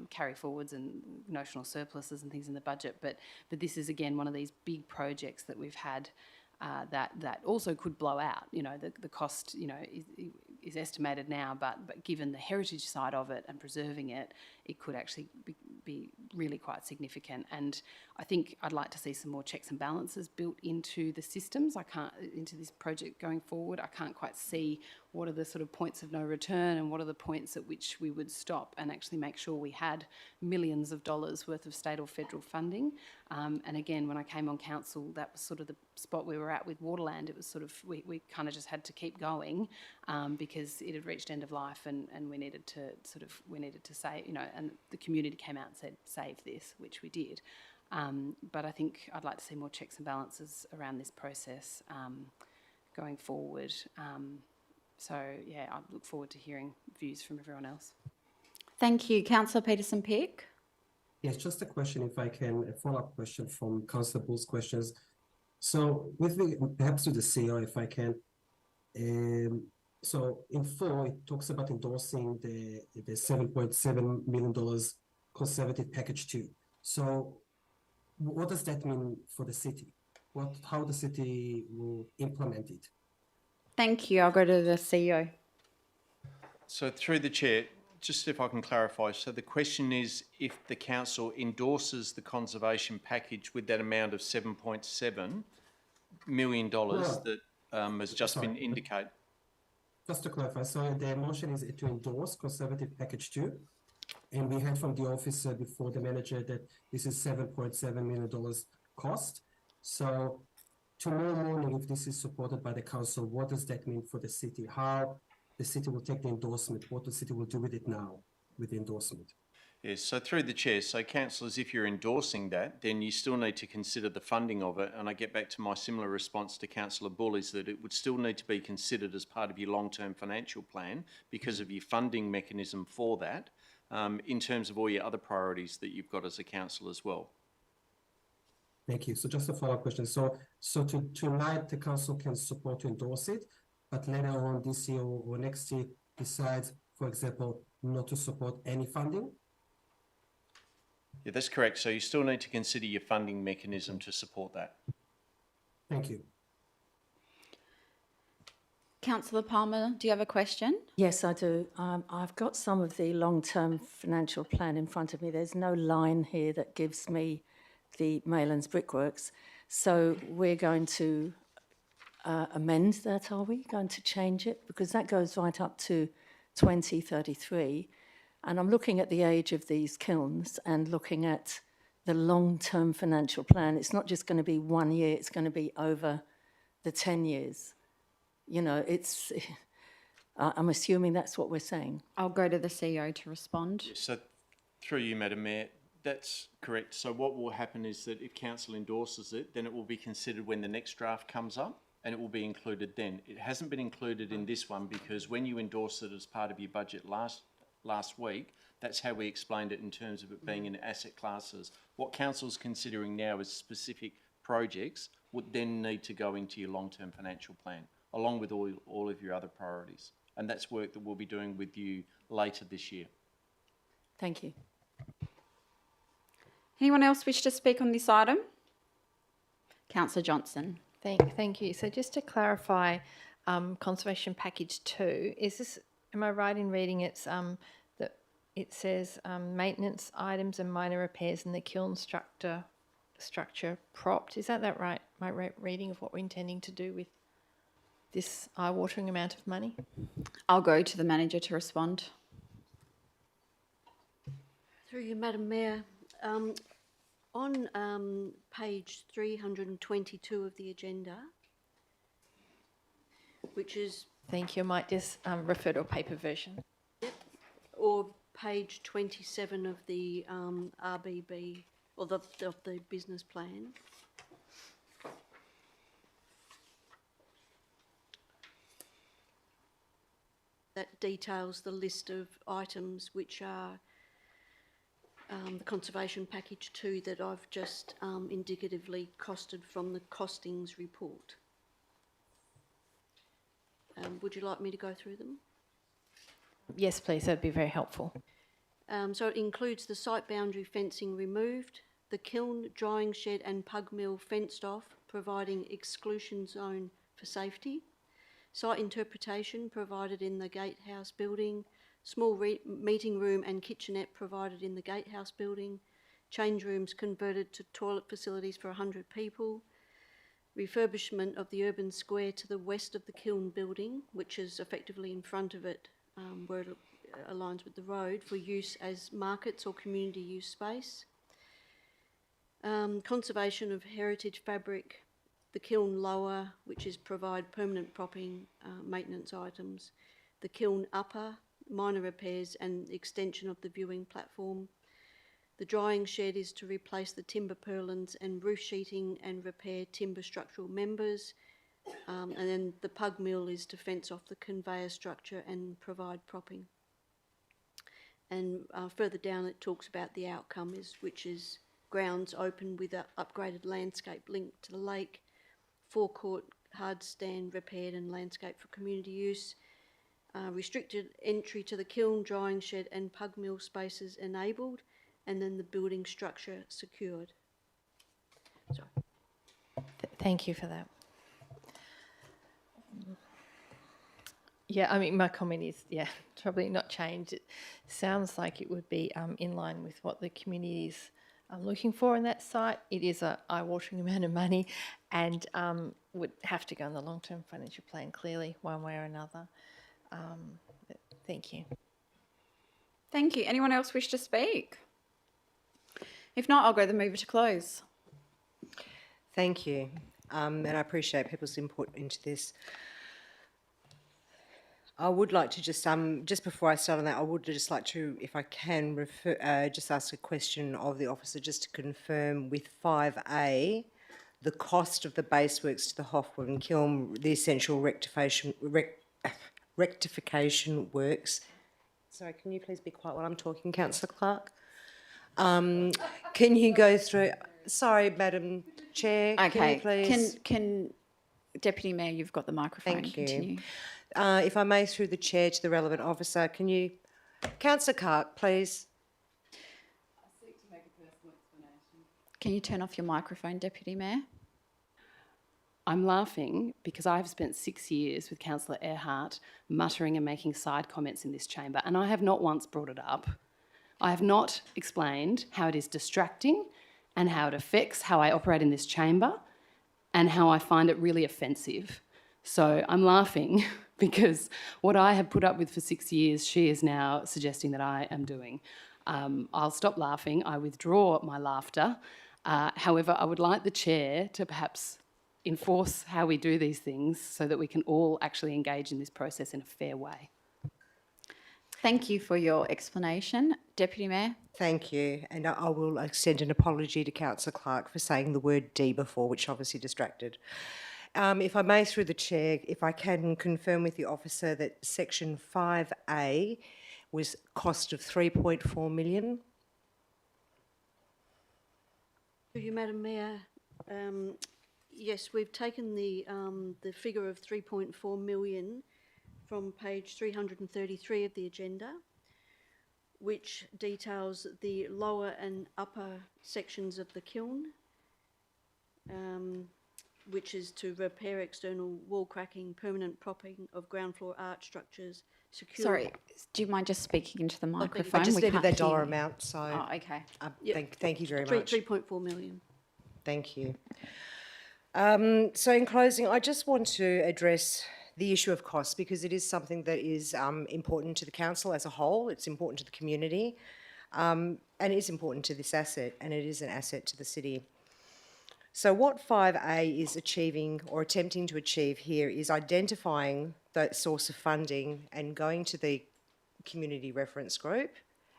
carry forwards and notional surpluses and things in the budget, but this is again one of these big projects that we've had that also could blow out. The cost is estimated now, but given the heritage side of it and preserving it, it could actually be really quite significant. And I think I'd like to see some more checks and balances built into the systems. Into this project going forward. I can't quite see what are the sort of points of no return and what are the points at which we would stop and actually make sure we had millions of dollars worth of state or federal funding. And again, when I came on council, that was sort of the spot we were at with Waterland. It was sort of, we kind of just had to keep going because it had reached end of life and we needed to say, and the community came out and said, save this, which we did. But I think I'd like to see more checks and balances around this process going forward. So, yeah, I look forward to hearing views from everyone else. Thank you. Councillor Peterson-Pick. Yes, just a question, if I can, a follow-up question from Councillor Bull's questions. So, perhaps to the CEO, if I can. So, in 4, it talks about endorsing the $7.7 million conservative package 2. So, what does that mean for the city? How the city will implement it? Thank you. I'll go to the CEO. So through the chair, just if I can clarify, so the question is if the council endorses the conservation package with that amount of $7.7 million that has just been indicated. Just to clarify, so the motion is to endorse conservative package 2, and we heard from the officer before the manager that this is $7.7 million cost. So tomorrow morning, if this is supported by the council, what does that mean for the city? How the city will take the endorsement? What the city will do with it now, with the endorsement? Yes, so through the chair, so councillors, if you're endorsing that, then you still need to consider the funding of it. And I get back to my similar response to Councillor Bull is that it would still need to be considered as part of your long-term financial plan because of your funding mechanism for that, in terms of all your other priorities that you've got as a council as well. Thank you. So just a follow-up question. So tonight the council can support to endorse it, but later on this year or next year decides, for example, not to support any funding? Yeah, that's correct. So you still need to consider your funding mechanism to support that. Thank you. Councillor Palmer, do you have a question? Yes, I do. I've got some of the long-term financial plan in front of me. There's no line here that gives me the Maylands Brickworks. So we're going to amend that, are we? Going to change it? Because that goes right up to 2033. And I'm looking at the age of these kilns and looking at the long-term financial plan. It's not just going to be 1 year, it's going to be over the 10 years. I'm assuming that's what we're saying. I'll go to the CEO to respond. Yes, so through you, Madam Mayor, that's correct. So what will happen is that if council endorses it, then it will be considered when the next draft comes up and it will be included then. It hasn't been included in this one because when you endorsed it as part of your budget last week, that's how we explained it in terms of it being in asset classes. What council's considering now is specific projects would then need to go into your long-term financial plan along with all of your other priorities. And that's work that we'll be doing with you later this year. Thank you. Anyone else wish to speak on this item? Councillor Johnson. Thank you. So just to clarify, conservation package 2, is this, am I right in reading it's that it says maintenance items and minor repairs in the kiln structure propped? Is that right? My reading of what we're intending to do with this eye-watering amount of money? I'll go to the manager to respond. Through you, Madam Mayor, on page 322 of the agenda, which is... Thank you. I might just refer to a paper version. Yep. Or page 27 of the RBB, or the business plan. That details the list of items which are the conservation package 2 that I've just indicatively costed from the costings report. Would you like me to go through them? Yes, please. That'd be very helpful. So it includes the site boundary fencing removed, the kiln, drying shed and pug mill fenced off, providing exclusion zone for safety, site interpretation provided in the gatehouse building, small meeting room and kitchenette provided in the gatehouse building, change rooms converted to toilet facilities for 100 people, refurbishment of the urban square to the west of the kiln building, which is effectively in front of it where it aligns with the road, for use as markets or community use space, conservation of heritage fabric, the kiln lower, which is provide permanent propping maintenance items, the kiln upper, minor repairs and extension of the viewing platform. The drying shed is to replace the timber purlins and roof sheeting and repair timber structural members. And then the pug mill is to fence off the conveyor structure and provide propping. And further down it talks about the outcome, which is grounds open with an upgraded landscape link to the lake, forecourt hard stand repaired and landscape for community use, restricted entry to the kiln, drying shed and pug mill spaces enabled, and then the building structure secured. Sorry. Thank you for that. Yeah, I mean, my comment is, probably not changed. It sounds like it would be in line with what the community is looking for in that site. It is an eye-watering amount of money and would have to go in the long-term financial plan, clearly, one way or another. But thank you. Thank you. Anyone else wish to speak? If not, I'll go the mover to close. Thank you. And I appreciate people's input into this. I would like to just before I start on that, I would just like to, if I can, just ask a question of the officer just to confirm with 5A, the cost of the base works to the Hoffman kiln, the essential rectification works. Sorry, can you please be quiet while I'm talking, Councillor Clark? Can you go through? Sorry, Madam Chair. Okay. Can you please? Can Deputy Mayor, you've got the microphone. Thank you. Continue. If I may, through the chair to the relevant officer, can you, Councillor Clark, please? Can you turn off your microphone, Deputy Mayor? I'm laughing because I've spent 6 years with Councillor Earhart muttering and making side comments in this chamber, and I have not once brought it up. I have not explained how it is distracting and how it affects how I operate in this chamber and how I find it really offensive. So I'm laughing because what I have put up with for 6 years, she is now suggesting that I am doing. I'll stop laughing. I withdraw my laughter. However, I would like the chair to perhaps enforce how we do these things so that we can all actually engage in this process in a fair way. Thank you for your explanation. Deputy Mayor? Thank you. And I will extend an apology to Councillor Clark for saying the word D before, which obviously distracted. If I may, through the chair, if I can confirm with the officer that section 5A was cost of 3.4 million. Through you, Madam Mayor, Yes, we've taken the figure of 3.4 million from page 333 of the agenda, which details the lower and upper sections of the kiln, which is to repair external wall cracking, permanent propping of ground floor arch structures, secure... Sorry, do you mind just speaking into the microphone? I just We needed can't that dollar hear. amount, so... Oh, okay. Thank you very Three- much. 3.4 million. Thank you. So in closing, I just want to address the issue of costs because it is something that is important to the council as a whole. It's important to the community, and it is important to this asset, and it is an asset to the city. So what 5A is achieving or attempting to achieve here is identifying the source of funding and going to the community reference group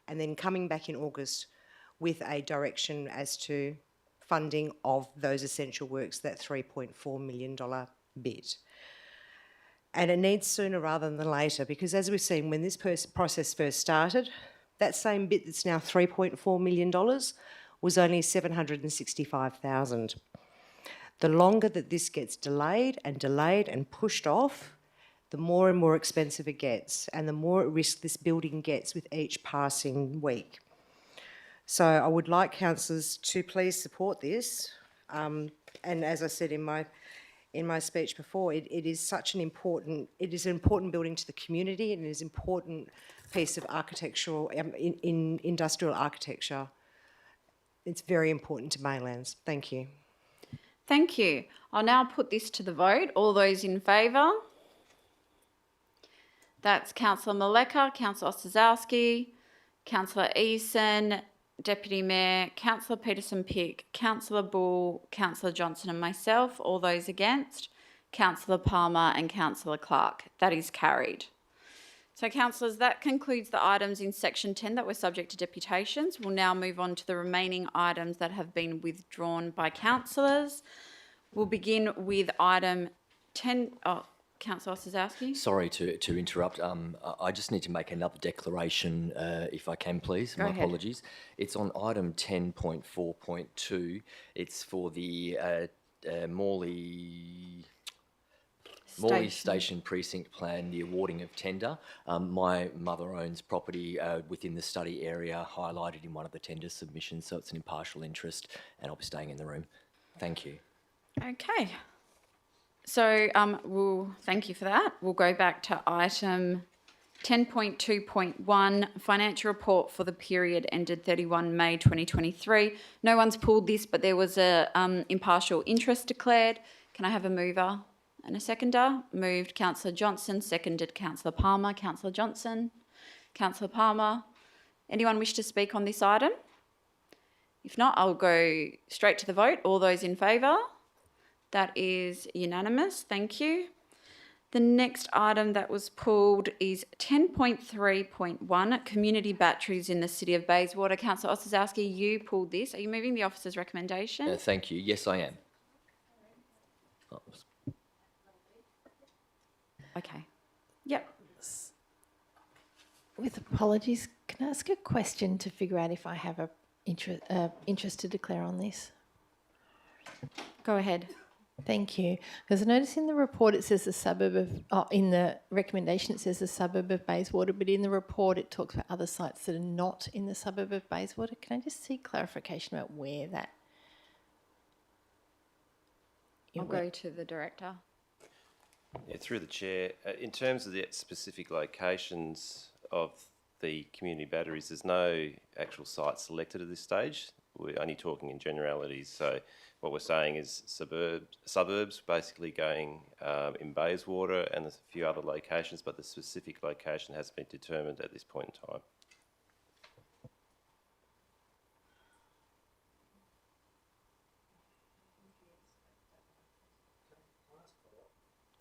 and then coming back in August with a direction as to funding of those essential works, that $3.4 million bit. And it needs sooner rather than later because as we've seen, when this process first started, that same bit that's now $3.4 million was only $765,000. The longer that this gets delayed and pushed off, the more and more expensive it gets and the more at risk this building gets with each passing week. So I would like councillors to please support this. And as I said in my speech before, it is such an important building to the community and it is an important piece of architectural, in industrial architecture. It's very important to Maylands. Thank you. Thank you. I'll now put this to the vote. All those in favour? That's Councillor Maleka, Councillor Ostaszowski, Councillor Eason, Deputy Mayor, Councillor Peterson-Pick, Councillor Bull, Councillor Johnson and myself. All those against? Councillor Palmer and Councillor Clark. That is carried. So, councillors, that concludes the items in section 10 that were subject to deputations. We'll now move on to the remaining items that have been withdrawn by councillors. We'll begin with item 10. Oh, Councillor Ostaszowski. Sorry to interrupt. I just need to make another declaration, if I can, please. Go My ahead. apologies. It's on item 10.4.2. It's for the Morley Station Precinct Plan, the awarding of tender. My mother owns property within the study area highlighted in one of the tender submissions, so it's an impartial interest and I'll be staying in the room. Thank you. Okay. So thank you for that. We'll go back to item 10.2.1, financial report for the period ended 31 May 2023. No one's pulled this, but there was a impartial interest declared. Can I have a mover and a seconder? Moved Councillor Johnson, seconded Councillor Palmer. Councillor Johnson, Councillor Palmer. Anyone wish to speak on this item? If not, I'll go straight to the vote. All those in favour? That is unanimous. Thank you. The next item that was pulled is 10.3.1, community batteries in the City of Bayswater. Councillor Ostaszowski, you pulled this. Are you moving the officer's recommendation? Thank you. Yes, I am. Okay. Yep. With apologies, can I ask a question to figure out if I have a interest to declare on this? Go ahead. Thank you. Because I notice in the report it says the suburb of, in the recommendation it says the suburb of Bayswater, but in the report it talks about other sites that are not in the suburb of Bayswater. Can I just see clarification about where that? I'll go to the director. Yeah, through the chair. In terms of the specific locations of the community batteries, there's no actual site selected at this stage. We're only talking in generalities. So what we're saying is suburbs basically going in Bayswater and there's a few other locations, but the specific location hasn't been determined at this point in time.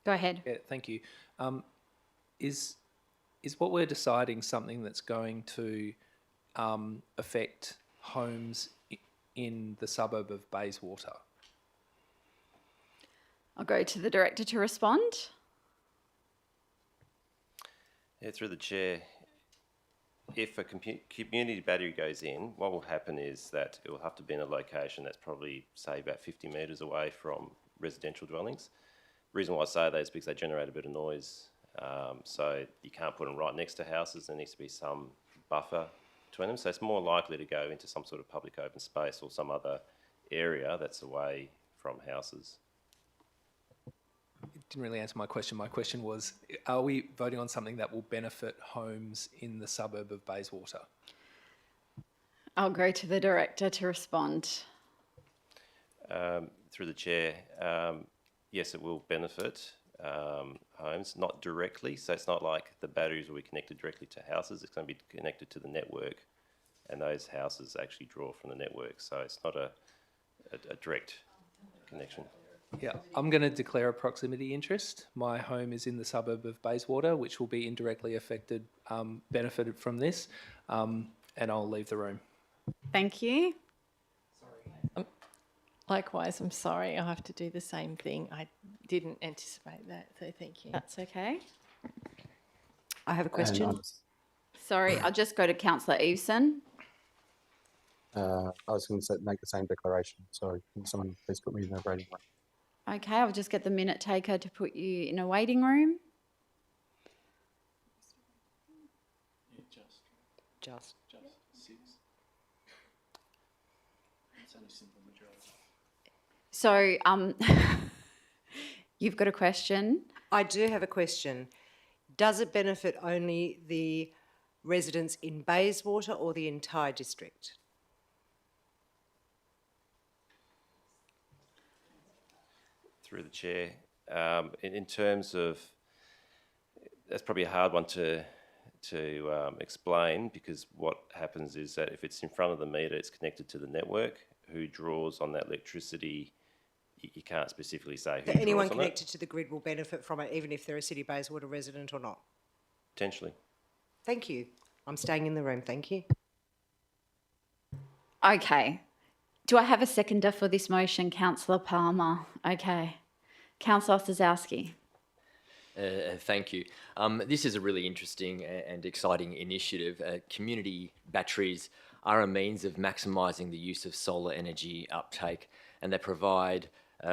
Go ahead. Yeah, thank you. Is what we're deciding something that's going to affect homes in the suburb of Bayswater? I'll go to the director to respond. Yeah, through the chair. If a community battery goes in, what will happen is that it will have to be in a location that's probably, say, about 50 metres away from residential dwellings. The reason why I say that is because they generate a bit of noise. So you can't put them right next to houses. There needs to be some buffer between them. So it's more likely to go into some sort of public open space or some other area that's away from houses. It didn't really answer my question. My question was, are we voting on something that will benefit homes in the suburb of Bayswater? I'll go to the director to respond. Through the chair, yes, it will benefit homes, not directly. So it's not like the batteries will be connected directly to houses. It's going to be connected to the network, and those houses actually draw from the network. So it's not a direct connection. Yeah, I'm going to declare a proximity interest. My home is in the suburb of Bayswater, which will be indirectly affected, benefited from this, and I'll leave the room. Thank you. Likewise, I'm sorry, I have to do the same thing. I didn't anticipate that, so thank you. That's okay. I have a question. Sorry, I'll just go to Councillor Eveson. I was going to make the same declaration. Sorry, can someone please put me in the waiting room? Okay, I'll just get the minute taker to put you in a waiting room. Just. 6. It's only simple majority. So, you've got a question? I do have a question. Does it benefit only the residents in Bayswater or the entire district? Through the chair, in terms of, that's probably a hard one to explain, because what happens is that if it's in front of the meter, it's connected to the network. Who draws on that electricity, you can't specifically say who So anyone draws on connected it. to the grid will benefit from it, even if they're a City Bayswater resident or not? Potentially. Thank you. I'm staying in the room. Thank you. Okay. Do I have a seconder for this motion, Councillor Palmer? Okay. Councillor Sazowski. Thank you. This is a really interesting and exciting initiative. Community batteries are a means of maximising the use of solar energy uptake, and they provide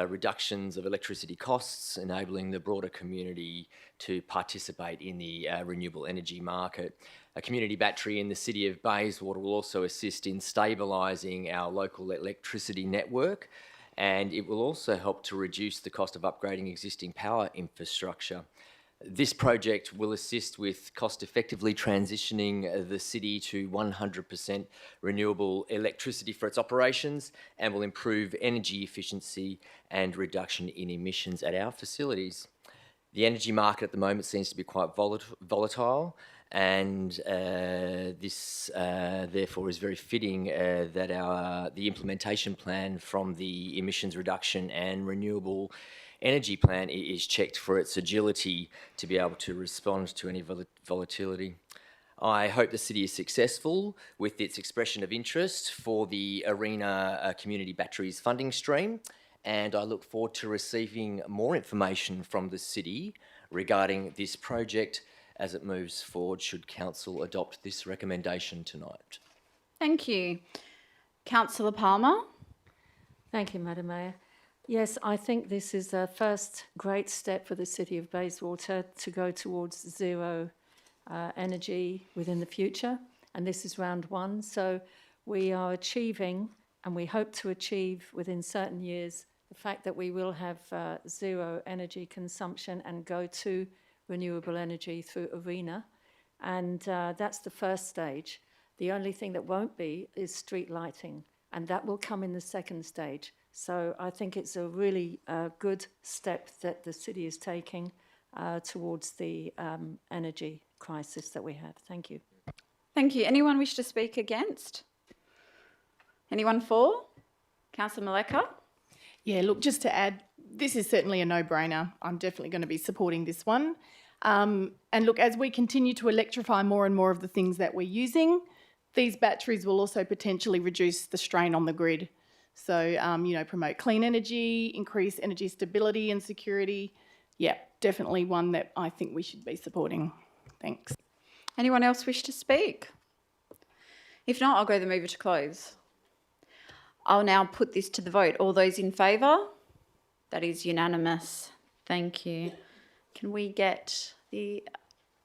reductions of electricity costs, enabling the broader community to participate in the renewable energy market. A community battery in the city of Bayswater will also assist in stabilising our local electricity network, and it will also help to reduce the cost of upgrading existing power infrastructure. This project will assist with cost-effectively transitioning the city to 100% renewable electricity for its operations, and will improve energy efficiency and reduction in emissions at our facilities. The energy market at the moment seems to be quite volatile, and this therefore is very fitting that the implementation plan from the emissions reduction and renewable energy plan is checked for its agility to be able to respond to any volatility. I hope the city is successful with its expression of interest for the ARENA Community Batteries funding stream, and I look forward to receiving more information from the city regarding this project as it moves forward, should Council adopt this recommendation tonight. Thank you. Councillor Palmer. Thank you, Madam Mayor. Yes, I think this is a first great step for the City of Bayswater to go towards zero energy within the future, and this is round one. So we are achieving, and we hope to achieve within certain years, the fact that we will have zero energy consumption and go to renewable energy through ARENA, and that's the first stage. The only thing that won't be is street lighting, and that will come in the second stage. So I think it's a really good step that the city is taking towards the energy crisis that we have. Thank you. Thank you. Anyone wish to speak against? Anyone for? Councillor Maleka? Yeah, look, just to add, this is certainly a no-brainer. I'm definitely going to be supporting this one. And look, as we continue to electrify more and more of the things that we're using, these batteries will also potentially reduce the strain on the grid. So, promote clean energy, increase energy stability and security. Yeah, definitely one that I think we should be supporting. Thanks. Anyone else wish to speak? If not, I'll go the mover to close. I'll now put this to the vote. All those in favour? That is unanimous. Thank you. Can we get the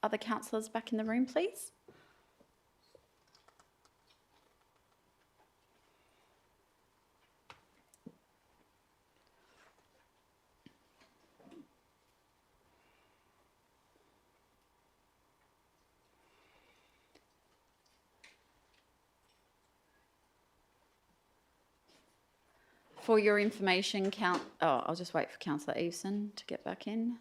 other councillors back in the room, please? For your information, I'll just wait for Councillor Eveson to get back in.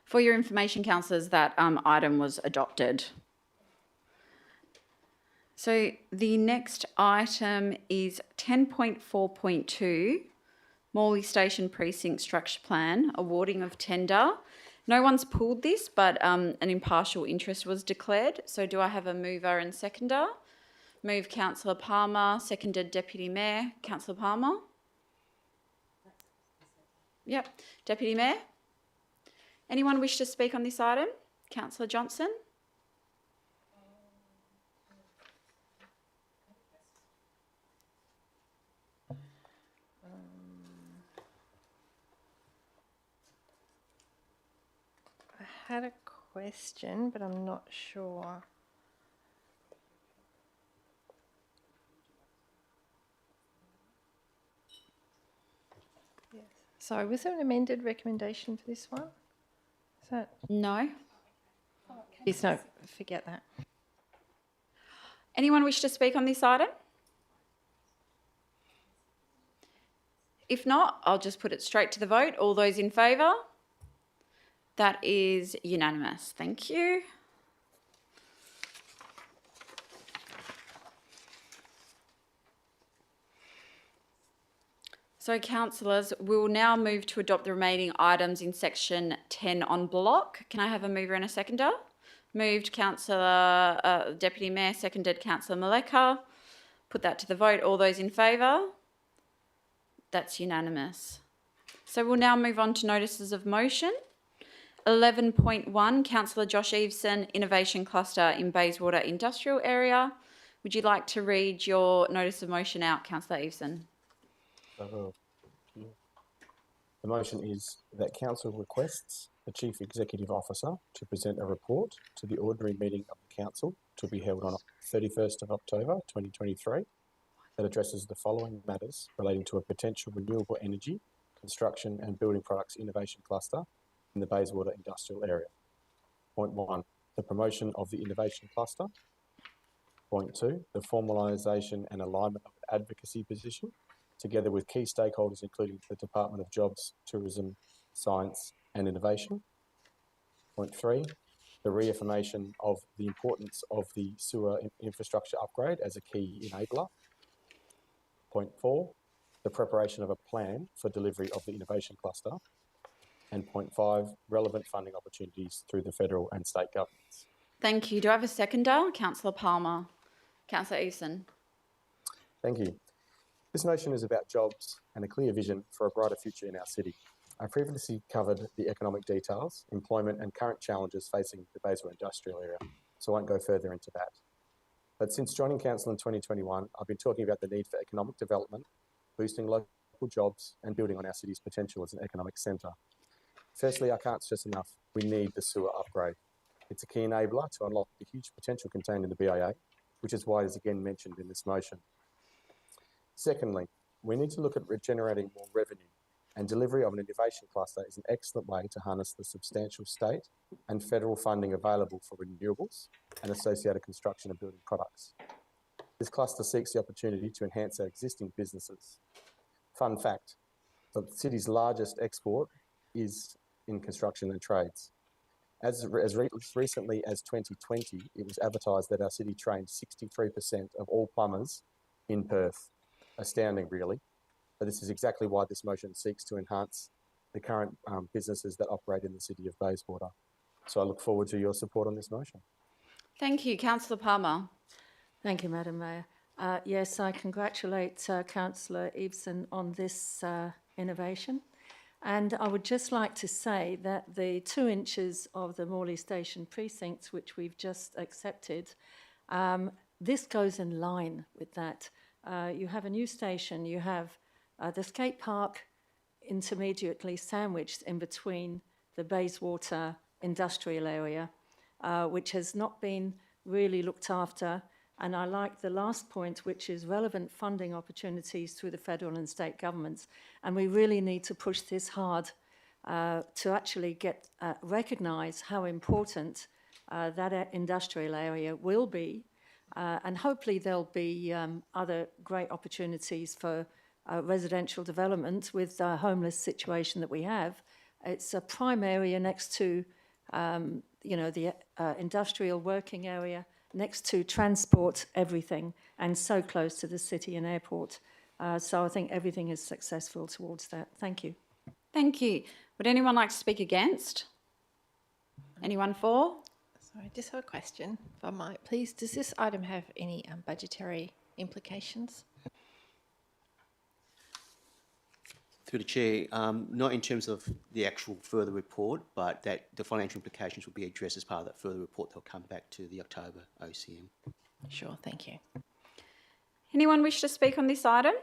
For your information, councillors, that item was adopted. So the next item is 10.4.2, Morley Station Precinct Structure Plan, awarding of tender. No one's pulled this, but an impartial interest was declared. So do I have a mover and seconder? Move Councillor Palmer, seconded Deputy Mayor. Councillor Palmer? Yep. Deputy Mayor? Anyone wish to speak on this item? Councillor Johnson? I had a question, but I'm not sure. Yes. Sorry, was there an amended recommendation for this one? Is that? No. Yes, no, forget that. Anyone wish to speak on this item? If not, I'll just put it straight to the vote. All those in favour? That is unanimous. Thank you. So, councillors, we will now move to adopt the remaining items in section 10 on block. Can I have a mover and a seconder? Moved Councillor Deputy Mayor, seconded Councillor Maleka. Put that to the vote. All those in favour? That's unanimous. So we'll now move on to notices of motion. 11.1, Councillor Josh Eveson, Innovation Cluster in Bayswater Industrial Area. Would you like to read your notice of motion out, Councillor Eveson? The motion is that Council requests the Chief Executive Officer to present a report to the ordinary meeting of the Council to be held on 31st of October 2023 that addresses the following matters relating to a potential renewable energy, construction and building products innovation cluster in the Bayswater Industrial Area. Point 1, the promotion of the innovation cluster. Point 2, the formalisation and alignment of an advocacy position together with key stakeholders including the Department of Jobs, Tourism, Science and Innovation. Point 3, the reaffirmation of the importance of the sewer infrastructure upgrade as a key enabler. Point 4, the preparation of a plan for delivery of the innovation cluster. And point 5, relevant funding opportunities through the federal and state governments. Thank you. Do I have a seconder? Councillor Palmer. Councillor Eveson. Thank you. This motion is about jobs and a clear vision for a brighter future in our city. I previously covered the economic details, employment and current challenges facing the Bayswater Industrial Area, so I won't go further into that. But since joining council in 2021, I've been talking about the need for economic development, boosting local jobs and building on our city's potential as an economic centre. Firstly, I can't stress enough, we need the sewer upgrade. It's a key enabler to unlock the huge potential contained in the BIA, which is why it is again mentioned in this motion. Secondly, we need to look at generating more revenue, and delivery of an innovation cluster is an excellent way to harness the substantial state and federal funding available for renewables and associated construction and building products. This cluster seeks the opportunity to enhance our existing businesses. Fun fact, the city's largest export is in construction and trades. As recently as 2020, it was advertised that our city trained 63% of all plumbers in Perth. Astounding, really. But this is exactly why this motion seeks to enhance the current businesses that operate in the city of Bayswater. So I look forward to your support on this motion. Thank you. Councillor Palmer. Thank you, Madam Mayor. Yes, I congratulate Councillor Eveson on this innovation. And I would just like to say that the 2 inches of the Morley Station precincts, which we've just accepted, this goes in line with that. You have a new station, you have the skate park intermediately sandwiched in between the Bayswater industrial area, which has not been really looked after. And I like the last point, which is relevant funding opportunities through the federal and state governments. And we really need to push this hard to actually get recognise how important that industrial area will be. And hopefully there'll be other great opportunities for residential development with the homeless situation that we have. It's a prime area next to, the industrial working area, next to transport, everything, and so close to the city and airport. So I think everything is successful towards that. Thank you. Thank you. Would anyone like to speak against? Anyone for? Sorry, just have a question, if I might, please. Does this item have any budgetary implications? Through the chair, not in terms of the actual further report, but that the financial implications will be addressed as part of that further report. They'll come back to the October OCM. Sure, thank you. Anyone wish to speak on this item?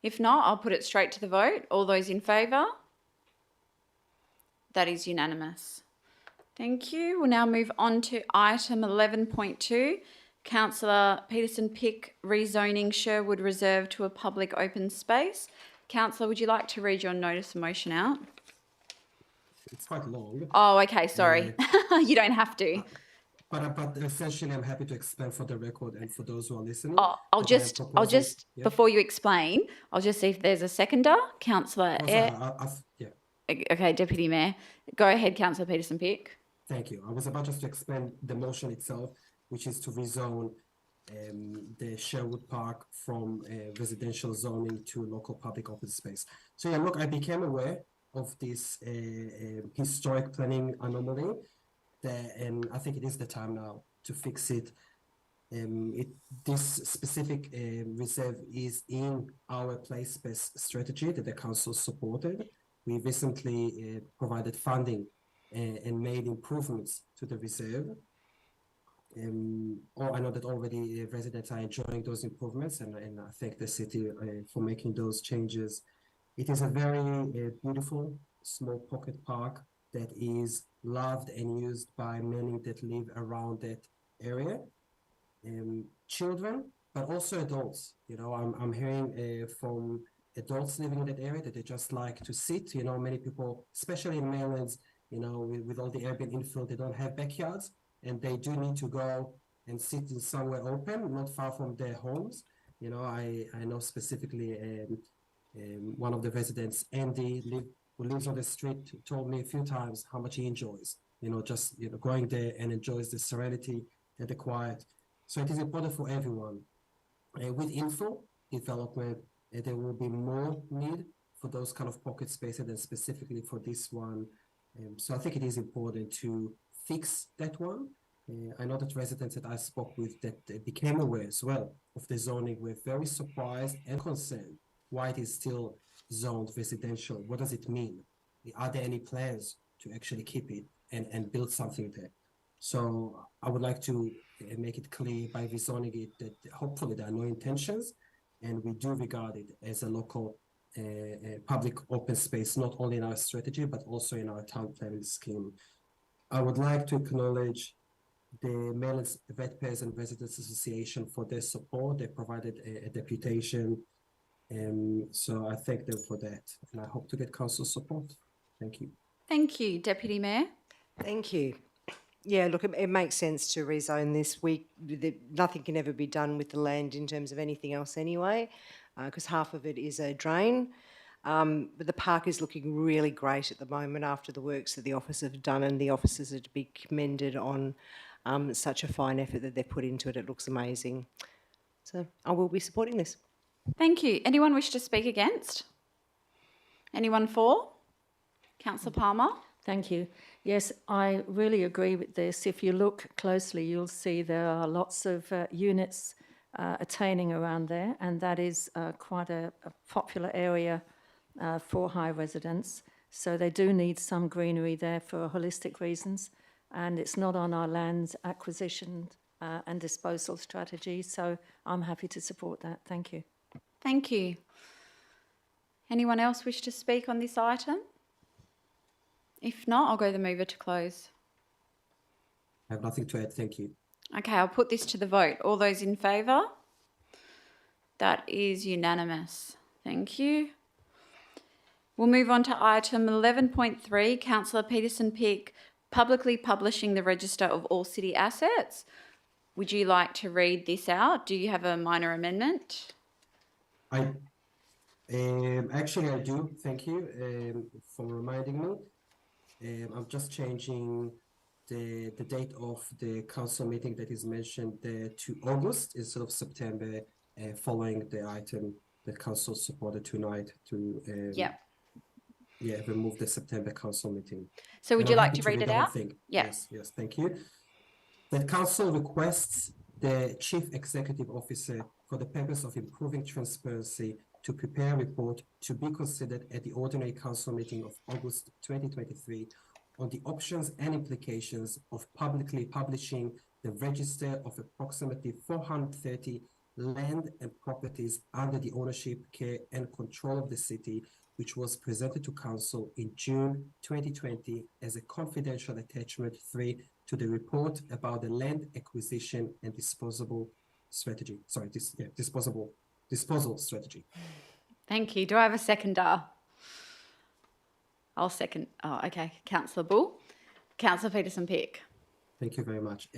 If not, I'll put it straight to the vote. All those in favour? That is unanimous. Thank you. We'll now move on to item 11.2. Councillor Peterson-Pick rezoning Sherwood Reserve to a public open space. Councillor, would you like to read your notice of motion out? It's quite long. Oh, okay, sorry. You don't have to. But essentially, I'm happy to explain for the record and for those who are listening. I'll just, yeah. before you explain, I'll just see if there's a seconder. Councillor Yeah. Okay, Deputy Mayor. Go ahead, Councillor Peterson-Pick. Thank you. I was about just to explain the motion itself, which is to rezone the Sherwood Park from residential zoning to local public open space. So yeah, look, I became aware of this historic planning anomaly, and I think it is the time now to fix it. This specific reserve is in our place-based strategy that the council supported. We recently provided funding and made improvements to the reserve. I know that already residents are enjoying those improvements, and I thank the city for making those changes. It is a very beautiful small pocket park that is loved and used by many that live around that area. Children, but also adults. You know, I'm hearing from adults living in that area that they just like to sit. You know, many people, especially in mainlands, you know, with all the urban infill, they don't have backyards, and they do need to go and sit in somewhere open, not far from their homes. You know, I know specifically one of the residents, Andy, who lives on the street, told me a few times how much he enjoys, you know, just, you know, going there and enjoys the serenity and the quiet. So it is important for everyone. With infill development, there will be more need for those kind of pocket spaces than specifically for this one. So I think it is important to fix that one. I know that residents that I spoke with that became aware as well of the zoning were very surprised and concerned why it is still zoned residential. What does it mean? Are there any plans to actually keep it and build something there? So I would like to make it clear by rezoning it that hopefully there are no intentions, and we do regard it as a local public open space, not only in our strategy, but also in our town planning scheme. I would like to acknowledge the Mainlands Ratepayers and Residents Association for their support. They provided a deputation, so I thank them for that, and I hope to get council support. Thank you. Thank you, Deputy Mayor. Thank you. Yeah, look, it makes sense to rezone this. Nothing can ever be done with the land in terms of anything else anyway, because half of it is a drain. But the park is looking really great at the moment after the works that the officers have done, and the officers are to be commended on such a fine effort that they've put into it. It looks amazing. So I will be supporting this. Thank you. Anyone wish to speak against? Anyone for? Councillor Palmer? Thank you. Yes, I really agree with this. If you look closely, you'll see there are lots of units attaining around there, and that is quite a popular area for high residents. So they do need some greenery there for holistic reasons, and it's not on our land acquisition and disposal strategy. So I'm happy to support that. Thank you. Thank you. Anyone else wish to speak on this item? If not, I'll go the mover to close. I have nothing to add, thank you. Okay, I'll put this to the vote. All those in favour? That is unanimous. Thank you. We'll move on to item 11.3, Councillor Peterson-Pick, publicly publishing the register of all city assets. Would you like to read this out? Do you have a minor amendment? Actually, I do. Thank you for reminding me. I'm just changing the date of the council meeting that is mentioned to August instead of September, following the item that council supported tonight to remove the September council meeting. So would And you I'm like happy to read read it the whole out? thing. Yeah. Yes, thank you. The council requests the Chief Executive Officer, for the purpose of improving transparency, to prepare a report to be considered at the ordinary council meeting of August 2023 on the options and implications of publicly publishing the register of approximately 430 land and properties under the ownership, care and control of the city, which was presented to council in June 2020 as a confidential attachment 3 to the report about the land acquisition and disposal strategy. Disposal strategy. Thank you. Do I have a seconder? I'll second. Oh, okay. Councillor Bull. Councillor Peterson-Pick. Thank you very much.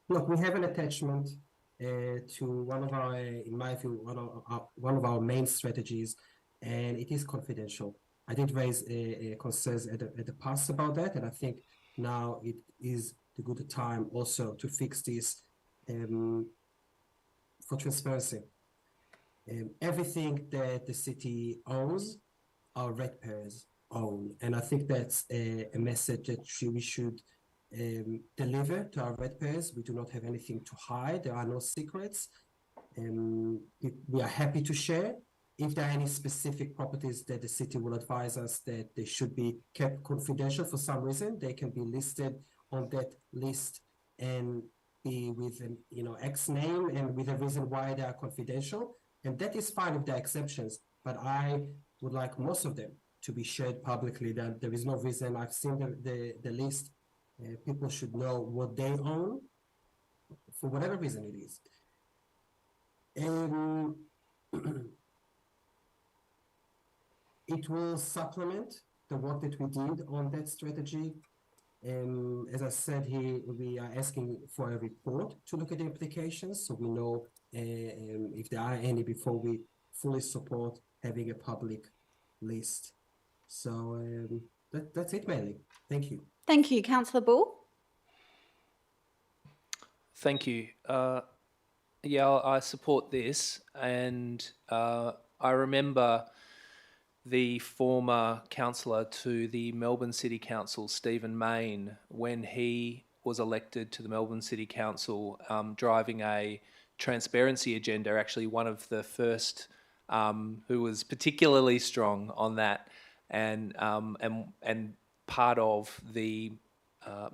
Look, we have an attachment to one of our, in my view, one of our main strategies, and it is confidential. I did raise concerns at the past about that, and I think now it is the good time also to fix this for transparency. Everything that the city owns, our ratepayers own, and I think that's a message that we should deliver to our ratepayers. We do not have anything to hide. There are no secrets. We are happy to share. If there are any specific properties that the city will advise us that they should be kept confidential for some reason, they can be listed on that list and be with an X name and with a reason why they are confidential. And that is fine if there are exceptions, but I would like most of them to be shared publicly. That there is no reason. I've seen the list. People should know what they own for whatever reason it is. It will supplement the work that we did on that strategy. As I said here, we are asking for a report to look at the implications so we know if there are any before we fully support having a public list. So that's it mainly. Thank you. Thank you. Councillor Bull. Thank you. I support this, and I remember the former councillor to the Melbourne City Council, Stephen Mayne, when he was elected to the Melbourne City Council, driving a transparency agenda, actually one of the first who was particularly strong on that, and part of the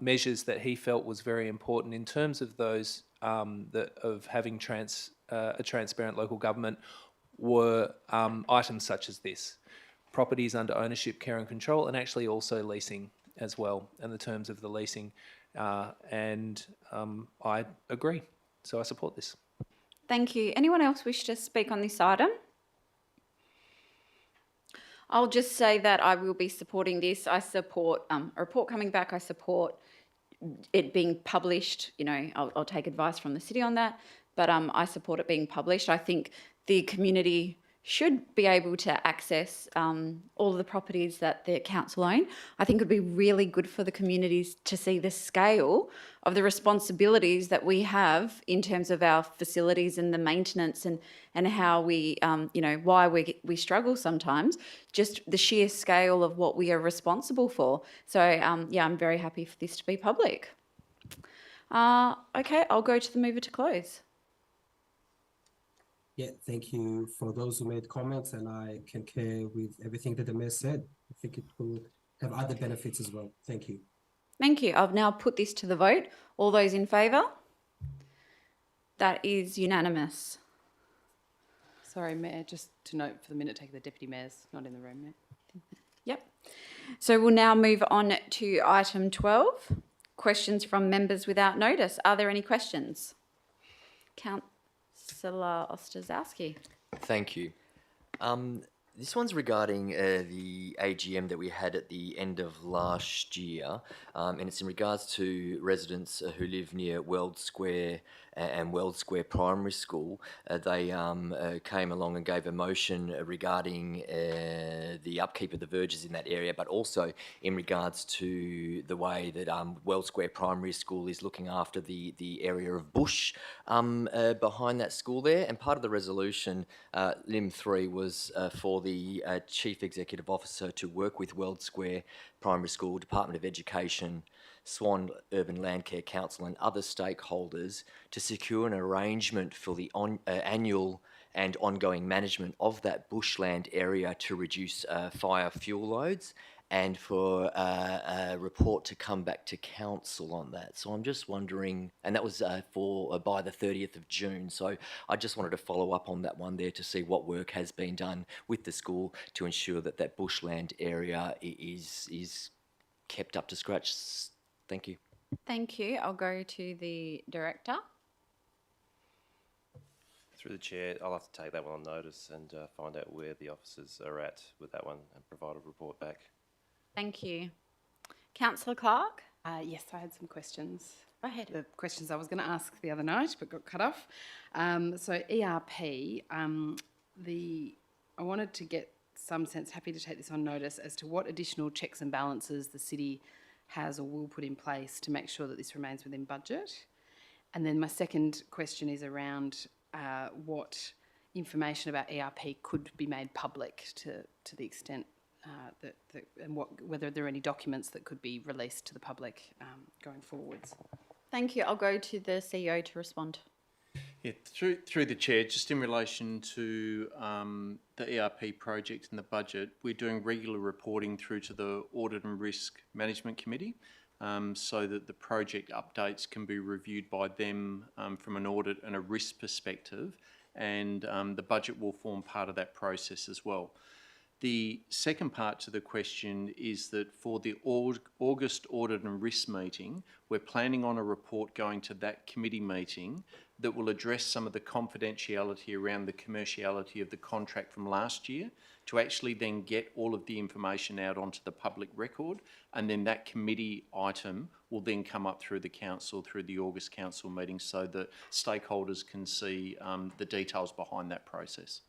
measures that he felt was very important in terms of those of having a transparent local government were items such as this: properties under ownership, care and control, and actually also leasing as well, and the terms of the leasing. I agree, so I support this. Thank you. Anyone else wish to speak on this item? I'll just say that I will be supporting this. I support a report coming back. I support it being published. I'll take advice from the city on that, but I support it being published. I think the community should be able to access all of the properties that the council own. I think it would be really good for the communities to see the scale of the responsibilities that we have in terms of our facilities and the maintenance and how we, why we struggle sometimes, just the sheer scale of what we are responsible for. So, I'm very happy for this to be public. Okay, I'll go to the mover to close. Yeah, thank you for those who made comments, and I concur with everything that the Mayor said. I think it will have other benefits as well. Thank you. Thank you. I've now put this to the vote. All those in favour? That is unanimous. Sorry, Mayor, just to note for the minute taker, the Deputy Mayor's not in the room, Mayor. Yep. So we'll now move on to item 12, questions from members without notice. Are there any questions? Councillor Ostrozowski. Thank you. This one's regarding the AGM that we had at the end of last year, and it's in regards to residents who live near Weld Square and Weld Square Primary School. They came along and gave a motion regarding the upkeep of the verges in that area, but also in regards to the way that Weld Square Primary School is looking after the area of bush behind that school there. And part of the resolution, Lim 3, was for the Chief Executive Officer to work with Weld Square Primary School, Department of Education, Swan Urban Landcare Council and other stakeholders to secure an arrangement for the annual and ongoing management of that bushland area to reduce fire fuel loads, and for a report to come back to council on that. So I'm just wondering, and that was by the 30th of June, so I just wanted to follow up on that one there to see what work has been done with the school to ensure that that bushland area is kept up to scratch. Thank you. Thank you. I'll go to the Director. Through the chair, I'll have to take that one on notice and find out where the officers are at with that one and provide a report back. Thank you. Councillor Clark? Yes, I had some questions. Go ahead. The questions I was going to ask the other night but got cut off. So ERP, I wanted to get some sense, happy to take this on notice, as to what additional checks and balances the city has or will put in place to make sure that this remains within budget. And then my second question is around what information about ERP could be made public to the extent and whether there are any documents that could be released to the public going forwards. Thank you. I'll go to the CEO to respond. Yeah, through the chair, just in relation to the ERP project and the budget, we're doing regular reporting through to the Audit and Risk Management Committee, so that the project updates can be reviewed by them from an audit and a risk perspective, and the budget will form part of that process as well. The second part to the question is that for the August Audit and Risk meeting, we're planning on a report going to that committee meeting that will address some of the confidentiality around the commerciality of the contract from last year, to actually then get all of the information out onto the public record, and then that committee item will then come up through the council, through the August council meeting, so that stakeholders can see the details behind that process.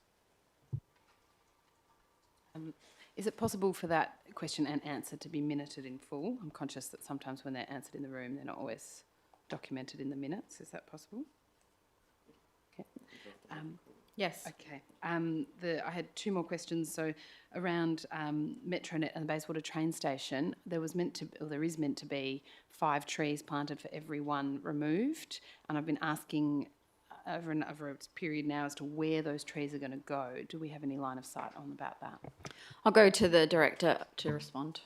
Is it possible for that question and answer to be minuted in full? I'm conscious that sometimes when they're answered in the room, they're not always documented in the minutes. Is that possible? Okay. Yes. Okay. I had two more questions. So around Metronet and the Bayswater train station, there is meant to be 5 trees planted for every one removed, and I've been asking over a period now as to where those trees are going to go. Do we have any line of sight on about that? I'll go to the Director to respond.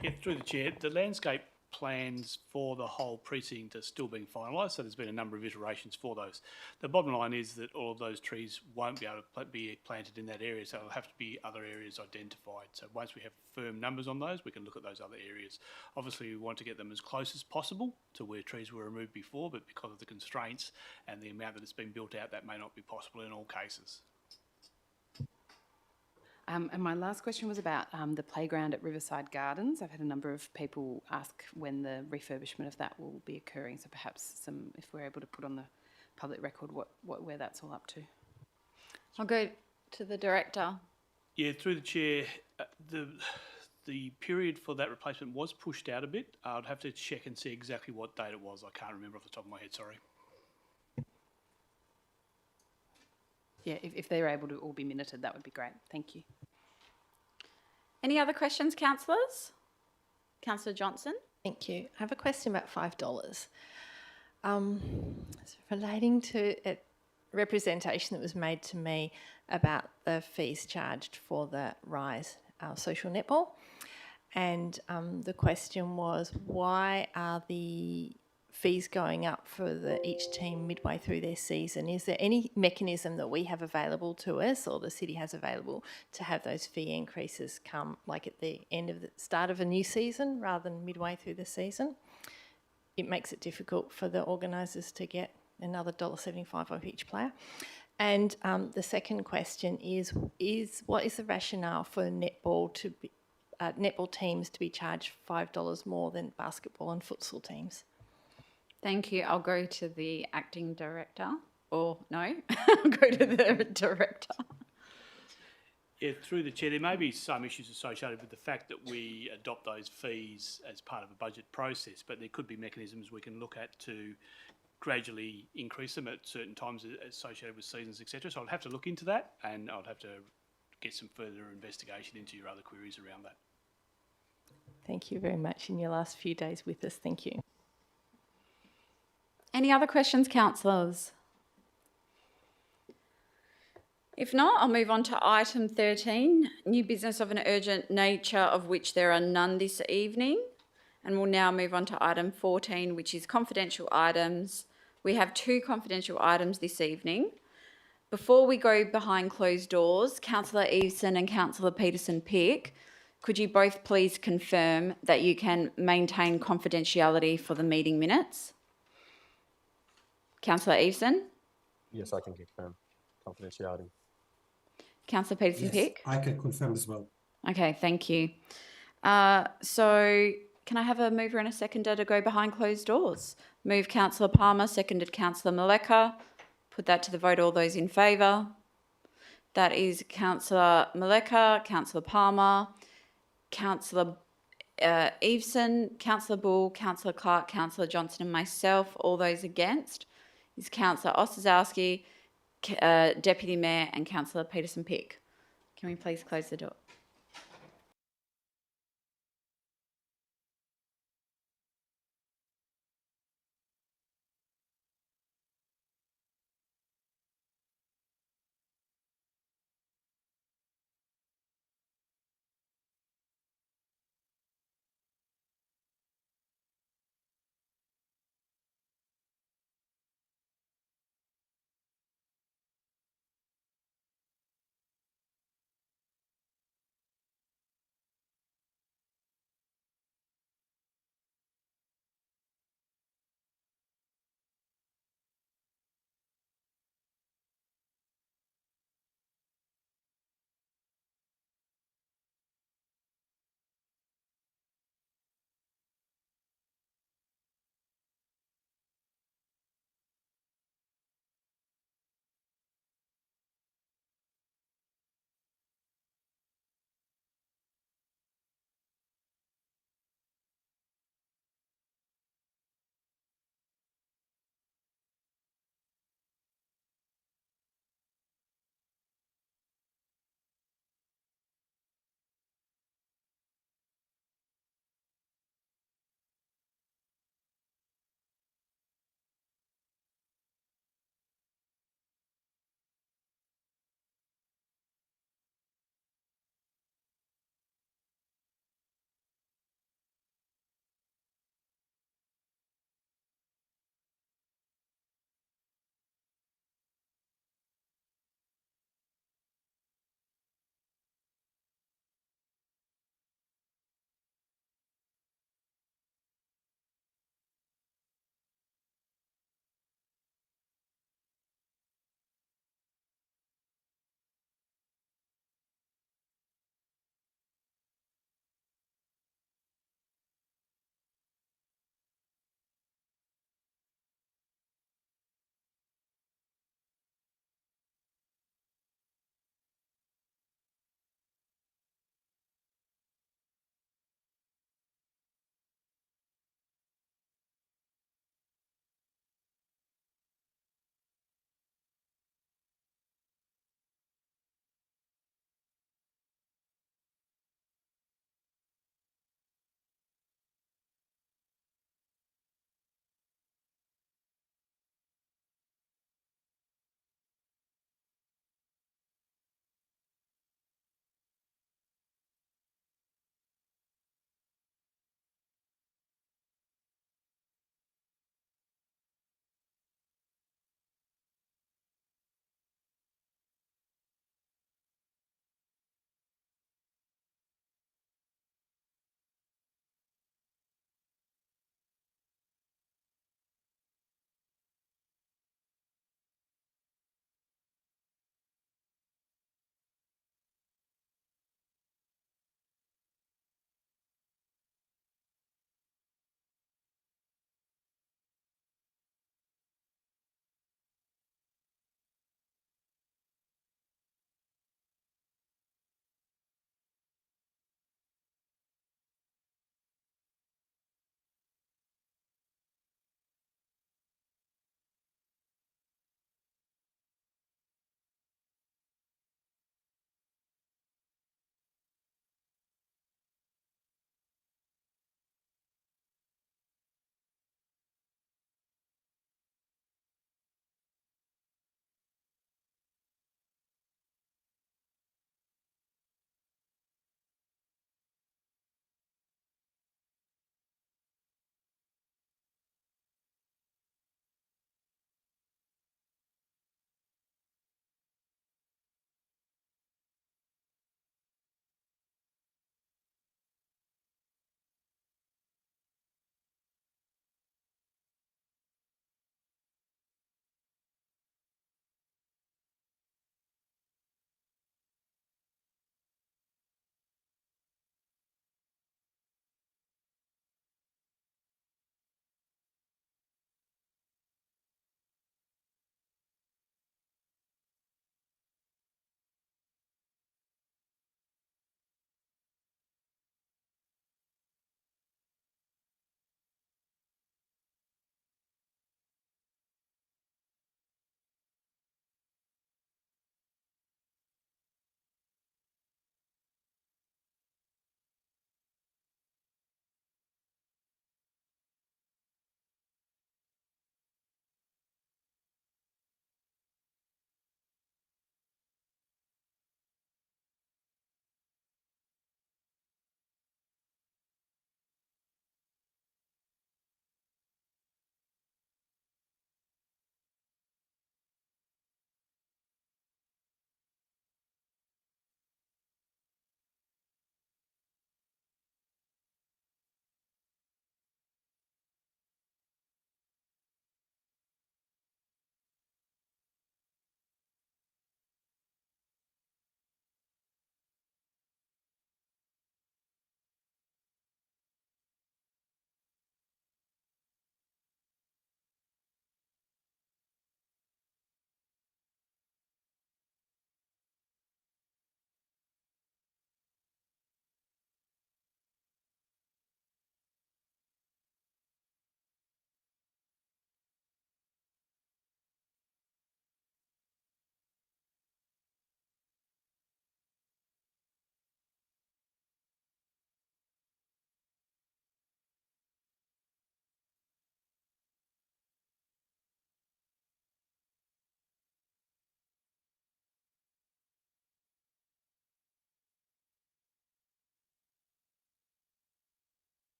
Yeah, through the chair, the landscape plans for the whole precinct are still being finalised, so there's been a number of iterations for those. The bottom line is that all of those trees won't be able to be planted in that area, so there'll have to be other areas identified. So once we have firm numbers on those, we can look at those other areas. Obviously, we want to get them as close as possible to where trees were removed before, but because of the constraints and the amount that it's been built out, that may not be possible in all cases. And my last question was about the playground at Riverside Gardens. I've had a number of people ask when the refurbishment of that will be occurring, so perhaps if we're able to put on the public record where that's all up to. I'll go to the Director. Yeah, through the chair, the period for that replacement was pushed out a bit. I'd have to check and see exactly what date it was. I can't remember off the top of my head, sorry. Yeah, if they're able to all be minuted, that would be great. Thank you. Any other questions, councillors? Councillor Johnson? Thank you. I have a question about $5. It's relating to it. representation that was made to me about the fees charged for the RISE social netball. And the question was, why are the fees going up for each team midway through their season? Is there any mechanism that we have available to us or the city has available to have those fee increases come like at the end of the start of a new season rather than midway through the season? It makes it difficult for the organisers to get another $1.75 off each player. And the second question is what is the rationale for netball teams to be charged $5 more than basketball and futsal teams? Thank you. I'll go to the acting director. Or no, I'll go to the director. Yeah, through the chair, there may be some issues associated with the fact that we adopt those fees as part of a budget process, but there could be mechanisms we can look at to gradually increase them at certain times associated with seasons, etc. So I'd have to look into that, and I'd have to get some further investigation into your other queries around that. Thank you very much in your last few days with us. Thank you. Any other questions, councillors? If not, I'll move on to item 13, new business of an urgent nature of which there are none this evening. And we'll now move on to item 14, which is confidential items. We have 2 confidential items this evening. Before we go behind closed doors, Councillor Eveson and Councillor Peterson-Pick, could you both please confirm that you can maintain confidentiality for the meeting minutes? Councillor Eveson? Yes, I can confirm confidentiality. Councillor Peterson-Pick? Yes, I can confirm as well. Okay, thank you. So can I have a mover and a seconder to go behind closed doors? Move Councillor Palmer, seconded Councillor Maleka. Put that to the vote. All those in favour? That is Councillor Maleka, Councillor Palmer, Councillor Eveson, Councillor Bull, Councillor Clark, Councillor Johnson and myself. All those against is Councillor Ostaszewski, Deputy Mayor and Councillor Peterson-Pick. Can we please close the door?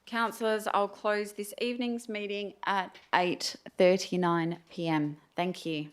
Councillors, I'll close this evening's meeting at 8:39 p.m. Thank you.